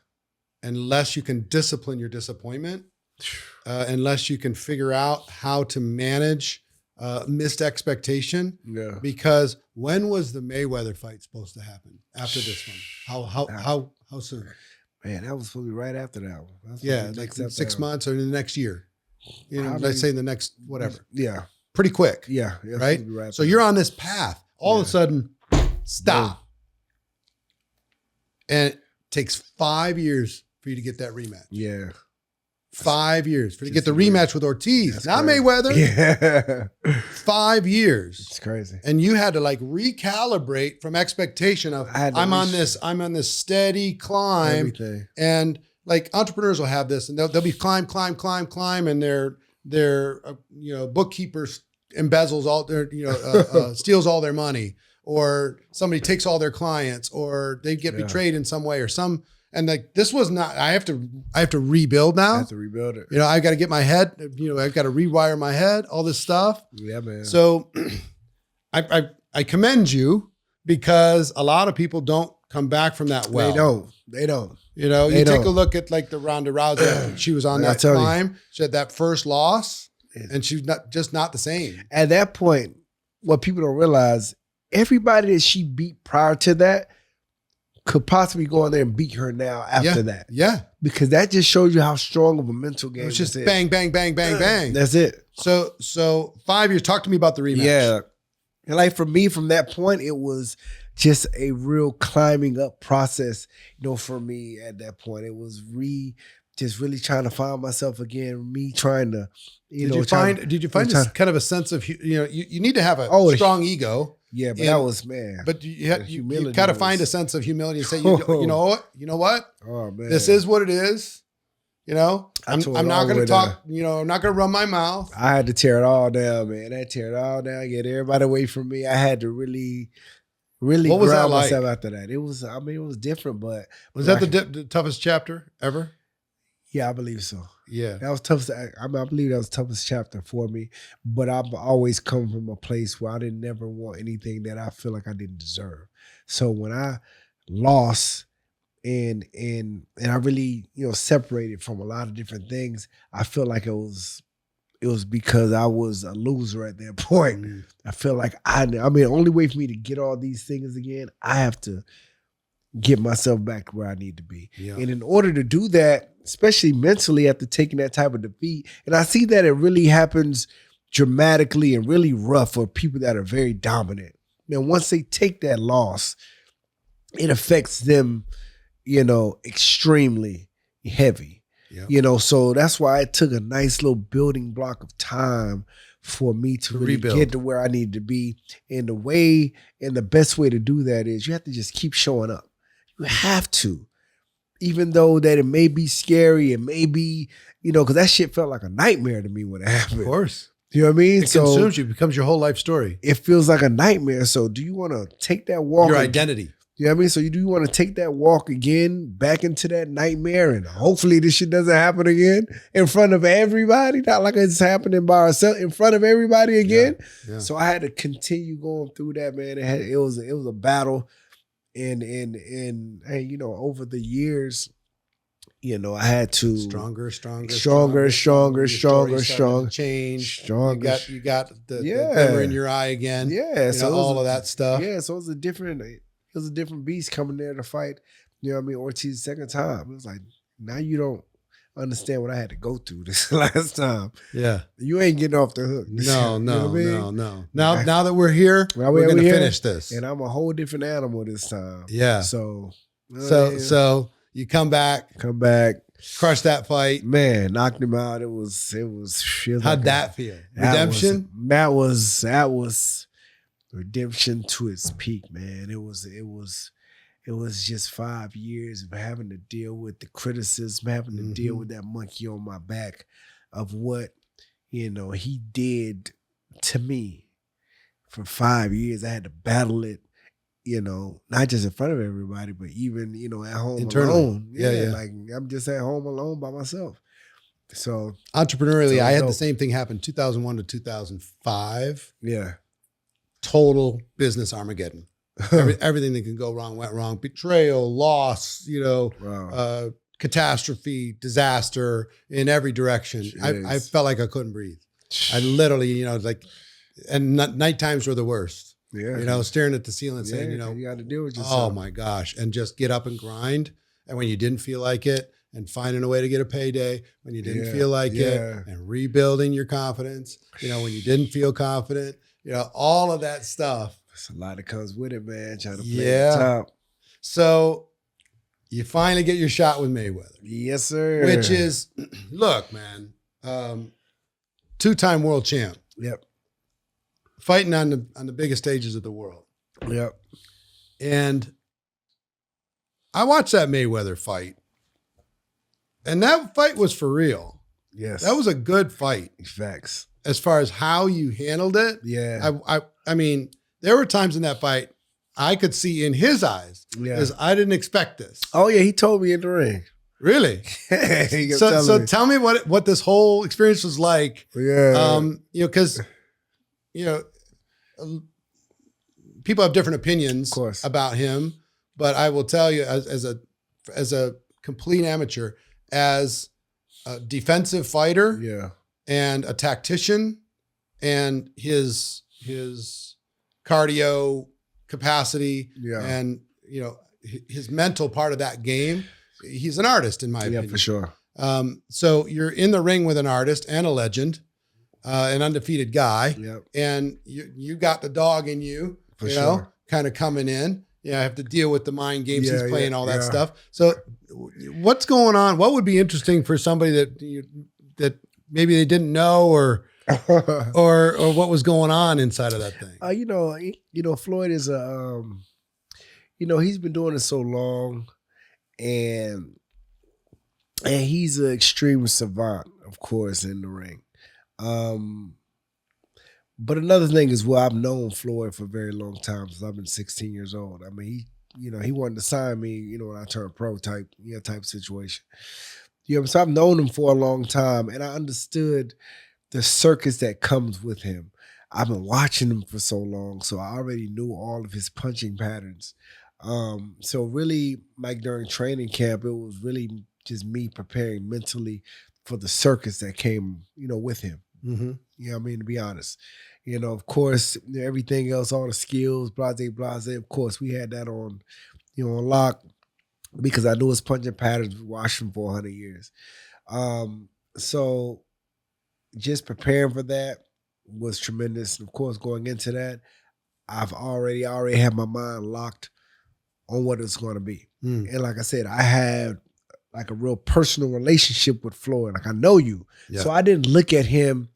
Unless you can discipline your disappointment, unless you can figure out how to manage missed expectation. Yeah. Because when was the Mayweather fight supposed to happen? After this one? How soon? Man, that was probably right after that one. Like 6 months or in the next year. Let's say in the next whatever. Yeah. Pretty quick. Yeah. Right? So you're on this path. All of a sudden, stop. And it takes 5 years for you to get that rematch. Yeah. 5 years for you to get the rematch with Ortiz, That's not crazy. Mayweather. Yeah. 5 years. It's crazy. And you had to like recalibrate from expectation of I'm on this steady climb. Everything. And like entrepreneurs will have this and they'll be climb, and their bookkeeper embezzles all their, steals all their money, or somebody takes all their clients, or they get betrayed in some way, or and like this was not. I have to rebuild now. I have to rebuild it. I've got to get my head. I've got to rewire my head. All this stuff. Yeah, man. So, I commend you because a lot of people don't come back from that well. They don't. You take a look at like the Ronda Rousey. She was on that climb. She had that first loss, and she's not the same. At that point, what people don't realize, everybody that she beat prior to that could possibly go in there and beat her now after that. Yeah. Because that just shows you how strong of a mental game it was. Just bang, bang, bang, bang, bang. That's it. So 5 years. Talk to me about the rematch. Yeah. And like for me, from that point, it was just a real climbing up process, for me at that point. It was just really trying to find myself again, me trying to, Did you find this kind of a sense of, you need to have a strong ego. Yeah, but that was, man. But you got to find a sense of humility and say, you know what? Oh, man. This is what it is. I'm not going to talk, I'm not going to run my mouth. I had to tear it all down, man. I had to tear it all down, get everybody away from me. I had to really what was that like? Myself after that. It was different, but. Was that the toughest chapter ever? Yeah, I believe so. Yeah. That was tough. I believe that was the toughest chapter for me. But I've always come from a place where I didn't never want anything that I feel like I didn't deserve. So when I lost and I really, separated from a lot of different things, I feel like it was because I was a loser at that point. Mm-hmm. I feel like the only way for me to get all these things again, I have to get myself back to where I need to be. Yeah. And in order to do that, especially mentally after taking that type of defeat, and I see that it really happens dramatically and really rough for people that are very dominant. Man, once they take that loss, it affects them, extremely heavy. Yep. So that's why it took a nice little building block of time for me to really rebuild, get to where I needed to be. And the best way to do that is you have to just keep showing up. You have to. Even though that it may be scary, it may be, because that shit felt like a nightmare to me when it happened. Of course. You know what I mean? It consumes you, becomes your whole life story. It feels like a nightmare. So do you want to take that walk? Your identity. You know what I mean? So do you want to take that walk again back into that nightmare, and hopefully this shit doesn't happen again in front of everybody? Not like it's happening by ourselves, in front of everybody again. Yeah. So I had to continue going through that, man. It was a battle. And hey, over the years, I had to stronger. Change. Stronger. You got the glimmer in your eye again. Yeah. So all of that stuff. Yeah. So it was a different beast coming there to fight. You know what I mean? Ortiz second time. It was like, now you don't understand what I had to go through this last time. Yeah. You ain't getting off the hook. No. Now that we're here, we're going to finish this. And I'm a whole different animal this time. Yeah. So you come back, crush that fight. Man, knocked him out. It was how'd that feel? Redemption? That was redemption to its peak, man. It was just 5 years of having to deal with the criticism, having to deal with that monkey on my back of what, he did to me for 5 years. I had to battle it, not just in front of everybody, but even, at home internally. Alone. Yeah. Like I'm just at home alone by myself. So entrepreneurially, I had the same thing happen 2001 to 2005. Yeah. Total business Armageddon. Everything that can go wrong went wrong. Betrayal, loss, catastrophe, disaster in every direction. I felt like I couldn't breathe. I literally, and night times were the worst. Yeah. Staring at the ceiling saying, you got to deal with yourself. Oh my gosh. And just get up and grind. And when you didn't feel like it, and finding a way to get a payday when you didn't feel like it, and rebuilding your confidence, when you didn't feel confident, all of that stuff. There's a lot that comes with it, man. Trying to play the top. So you finally get your shot with Mayweather. Yes, sir. Which is, look, man, 2-time world champ. Yep. Fighting on the biggest stages of the world. Yep. And I watched that Mayweather fight. And that fight was for real. Yes. That was a good fight. Facts. As far as how you handled it. Yeah. I mean, there were times in that fight I could see in his eyes because I didn't expect this. Oh yeah, he told me in the ring. Really? So tell me what this whole experience was like. Yeah. Because people have different opinions, of course, about him, but I will tell you, as a complete amateur, as a defensive fighter, and a tactician, and his cardio capacity, and his mental part of that game, he's an artist in my opinion. Yeah, for sure. So you're in the ring with an artist and a legend, an undefeated guy, and you got the dog in you, for sure, kind of coming in. I have to deal with the mind games he's playing, all that stuff. So what's going on? What would be interesting for somebody that maybe they didn't know or what was going on inside of that thing? Floyd is he's been doing it so long, and he's an extreme savant, of course, in the ring. But another thing is, I've known Floyd for a very long time, since I've been 16 years old. I mean, he wanted to sign me, when I turned pro type situation. So I've known him for a long time, and I understood the circus that comes with him. I've been watching him for so long, so I already knew all of his punching patterns. So really, like during training camp, it was really just me preparing mentally for the circus that came, with him. Mm-hmm. To be honest, of course, everything else, all the skills, blase, of course, we had that on, on lock, because I knew his punching patterns, watched him for 100 years. So just preparing for that, was tremendous. And of course, going into that, I've already had my mind locked on what it's going to be. And like I said, I had like a real personal relationship with Floyd. Like I know you. Yeah. So I didn't look at him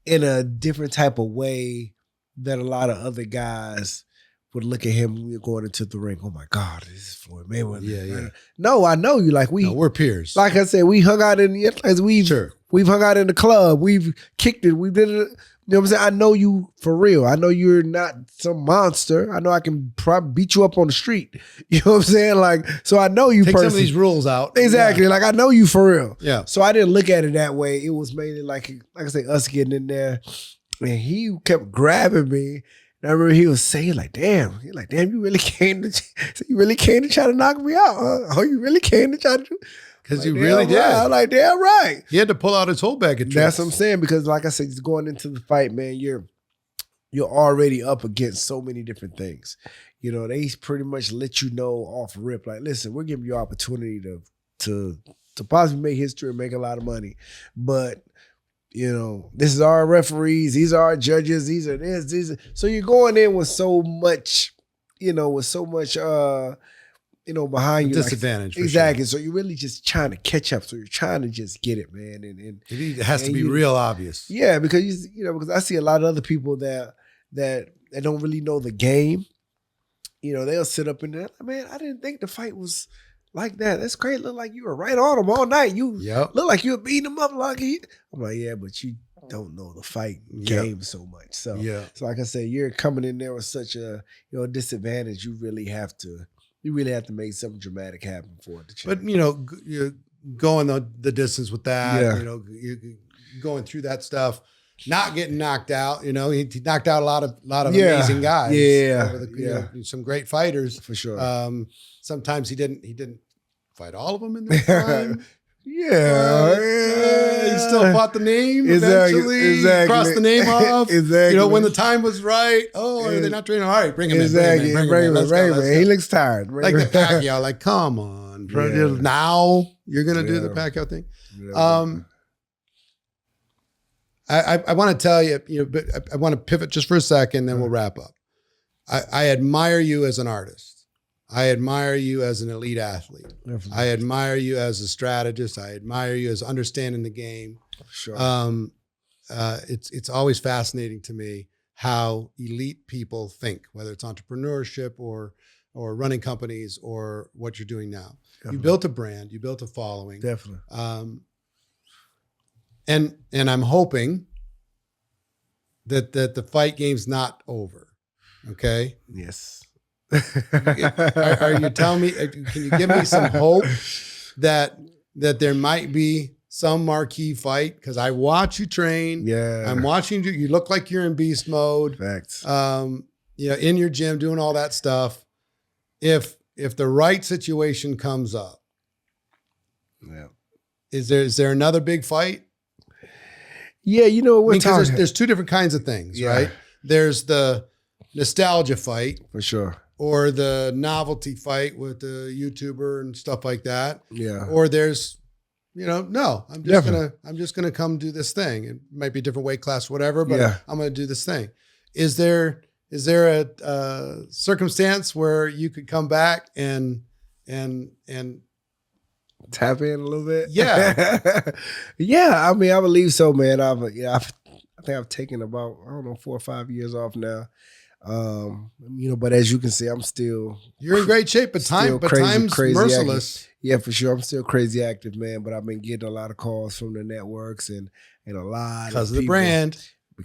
in a different type of way that a lot of other guys would look at him when you're going into the ring. Oh my God, this is Floyd Mayweather. Yeah. No, I know you. Like we're peers. Like I said, we hung out we've hung out in the club. We've kicked it. We did it. You know what I'm saying? I know you for real. I know you're not some monster. I know I can probably beat you up on the street. You know what I'm saying? Like, so I know you. Take some of these rules out. Exactly. Yeah. Like I know you for real. Yeah. So I didn't look at it that way. It was mainly like I say, us getting in there, and he kept grabbing me. And I remember he was saying like, "Damn," you really came to try to knock me out? Huh? Oh, you really came to try to? Because like, you really did. Right. I'm like, damn right. He had to pull out his whole bag of tricks. That's what I'm saying. Because like I said, just going into the fight, man, you're already up against so many different things. You know, they pretty much let you know off rip, like, listen, we're giving you opportunity to possibly make history and make a lot of money. But, you know, this is our referees, these are our judges, these are this, these are. So you're going in with so much, behind you. Disadvantage. Like, exactly. Sure. So you're really just trying to catch up. So you're trying to just get it, man. And it has to be real obvious. Yeah, because because I see a lot of other people that don't really know the game. You know, they'll sit up in there, man, I didn't think the fight was like that. That's great. Look like you were right on him all night. You look like you were beating him up like he. I'm like, yeah, but you don't know the fight game so much. So, so like I said, you're coming in there with such a disadvantage. You really have to make something dramatic happen for it to change. But you're going the distance with that. You know, you're going through that stuff, not getting knocked out. You know, he knocked out a lot of amazing guys. Some great fighters for sure. Sometimes he didn't fight all of them in their time. He still fought the name eventually. Crossed the name off. Exactly. You know, when the time was right. Oh, are they not training? All right, bring him in. Bring him in. He looks tired. Like the Pacquiao. Like, come on, bro. Now you're gonna do the Pacquiao thing. I want to tell you, but I want to pivot just for a second, then we'll wrap up. I admire you as an artist. I admire you as an elite athlete. Definitely. I admire you as a strategist. I admire you as understanding the game. Sure. It's always fascinating to me how elite people think, whether it's entrepreneurship or running companies or what you're doing now. Definitely. You built a brand, you built a following. Definitely. And I'm hoping that the fight game's not over. Okay? Yes. Are you telling me? Can you give me some hope that there might be some marquee fight? Because I watch you train. Yeah, I'm watching you. You look like you're in beast mode. Facts. In your gym doing all that stuff. If the right situation comes up, is there another big fight? Yeah, we're talking. There's two different kinds of things, right? There's the nostalgia fight for sure. Or the novelty fight with the YouTuber and stuff like that. Yeah. Or there's, no, I'm just gonna come do this thing. It might be a different weight class, whatever, but I'm gonna do this thing. Is there a circumstance where you could come back and tap in a little bit? Yeah. Yeah. I mean, I believe so, man. I think I've taken about 4 or 5 years off now. But as you can see, I'm still. You're in great shape, but time's merciless. Active. Yeah, for sure. I'm still crazy active, man. But I've been getting a lot of calls from the networks and a lot because of the brand,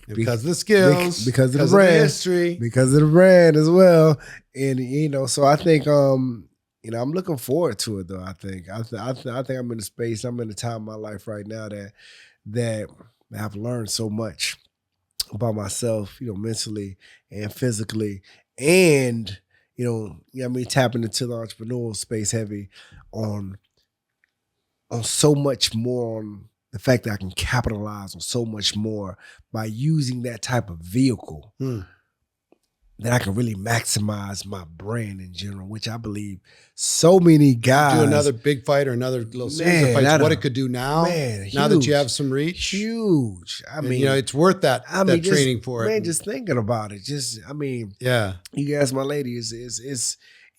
because of the skills, because of the brand, the history, because of the brand as well. And so I think I'm looking forward to it though. I think I'm in a space. I'm in a time in my life right now that I've learned so much about myself, mentally and physically, and tapping into the entrepreneurial space heavy on so much more, on the fact that I can capitalize on so much more by using that type of vehicle then I can really maximize my brand in general, which I believe so many guys. Do another big fight or another little series of fights, what it could do now, now that you have some reach. Huge. I mean, it's worth that, that training for it. Man, just thinking about it. Yeah. You guys, my lady, is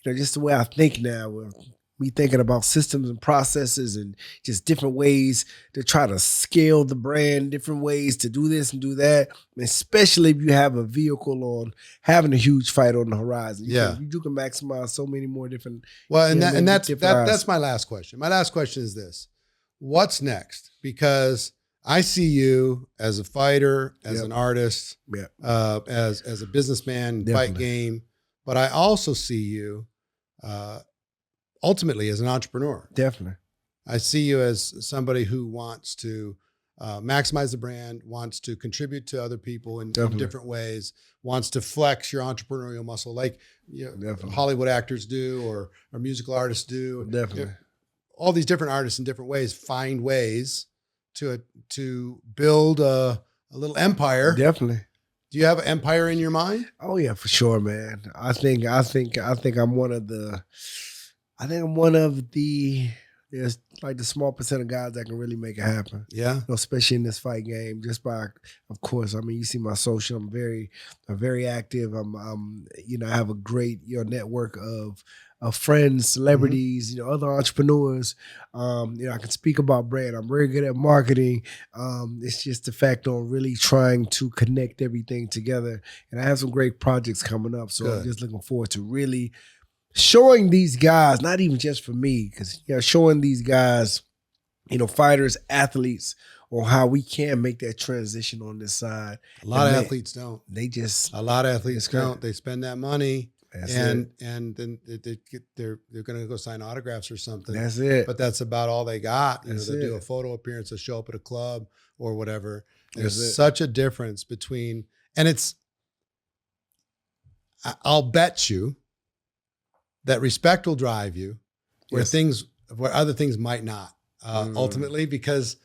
just the way I think now. With me thinking about systems and processes and just different ways to try to scale the brand, different ways to do this and do that. Especially if you have a vehicle on having a huge fight on the horizon. You can maximize so many more different. Well, that's my last question. My last question is this: what's next? Because I see you as a fighter, as an artist, as a businessman, fight game, but I also see you ultimately as an entrepreneur. Definitely. I see you as somebody who wants to maximize the brand, wants to contribute to other people in different ways, wants to flex your entrepreneurial muscle like Hollywood actors do or musical artists do. Definitely. All these different artists in different ways find ways to build a little empire. Definitely. Do you have an empire in your mind? Oh yeah, for sure, man. I think I'm one of the. There's like the small percent of guys that can really make it happen. Yeah. Especially in this fight game, just by, of course, I mean, you see my social, I'm very active. I have a great, network of friends, celebrities, other entrepreneurs. I can speak about brand. I'm very good at marketing. It's just the fact on really trying to connect everything together. And I have some great projects coming up. So I'm just looking forward to really showing these guys, not even just for me, because showing these guys, fighters, athletes, on how we can make that transition on this side. A lot of athletes don't. A lot of athletes don't. They spend that money and then they're going to go sign autographs or something. That's it. But that's about all they got. They'll do a photo appearance, they'll show up at a club or whatever. There's such a difference between, and I'll bet you that respect will drive you where other things might not ultimately, because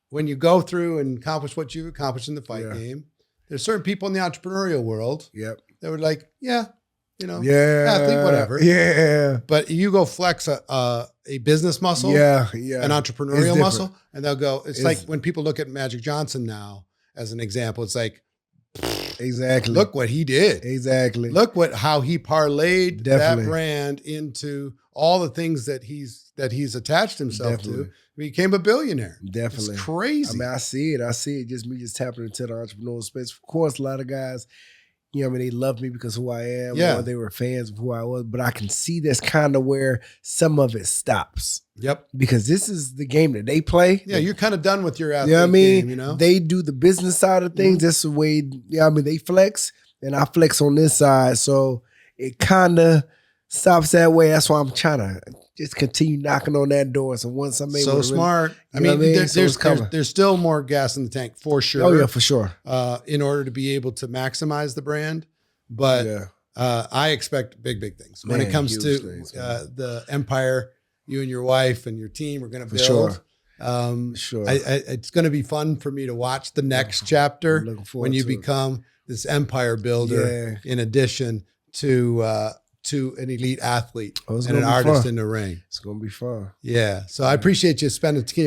when you go through and accomplish what you've accomplished in the fight game, there's certain people in the entrepreneurial world that were like, athlete, whatever. Yeah. But you go flex a business muscle, an entrepreneurial muscle, and they'll go, it's like when people look at Magic Johnson now as an example, it's like, exactly. Look what he did. Exactly. Look how he parlayed that brand into all the things that he's attached himself to. He became a billionaire. Definitely. It's crazy. I mean, I see it. Just me tapping into the entrepreneurial space. Of course, a lot of guys, they love me because of who I am. Or they were fans of who I was. But I can see that's kind of where some of it stops. Yep. Because this is the game that they play. Yeah, you're kind of done with your athlete game, They do the business side of things. That's the way, they flex. And I flex on this side. So it kind of stops that way. That's why I'm trying to just continue knocking on that door. So once I'm able to smart. There's still more gas in the tank for sure. Oh yeah, for sure. In order to be able to maximize the brand. But I expect big things when it comes to the empire you and your wife and your team are going to build. Sure. It's going to be fun for me to watch the next chapter when you become this empire builder in addition to an elite athlete and an artist in the ring. It's going to be fun. Yeah. So I appreciate you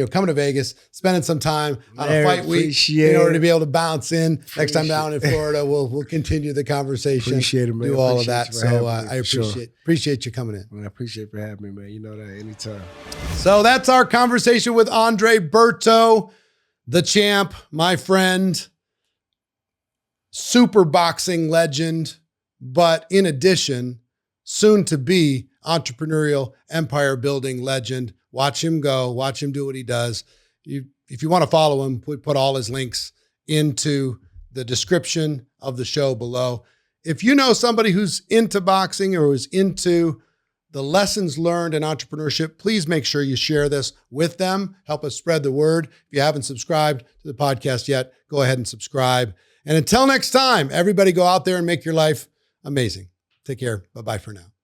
coming to Vegas, spending some time on a fight week in order to be able to bounce in. Next time down in Florida, we'll continue the conversation. Appreciate it, man. Do all of that. So I appreciate you coming in. I appreciate you for having me, man. You know that anytime. So that's our conversation with Andre Berto, the champ, my friend, super boxing legend, but in addition, soon to be entrepreneurial empire building legend. Watch him go. Watch him do what he does. If you want to follow him, we put all his links into the description of the show below. If you know somebody who's into boxing or who's into the lessons learned in entrepreneurship, please make sure you share this with them. Help us spread the word. If you haven't subscribed to the podcast yet, go ahead and subscribe. And until next time, everybody go out there and make your life amazing. Take care. Bye-bye for now.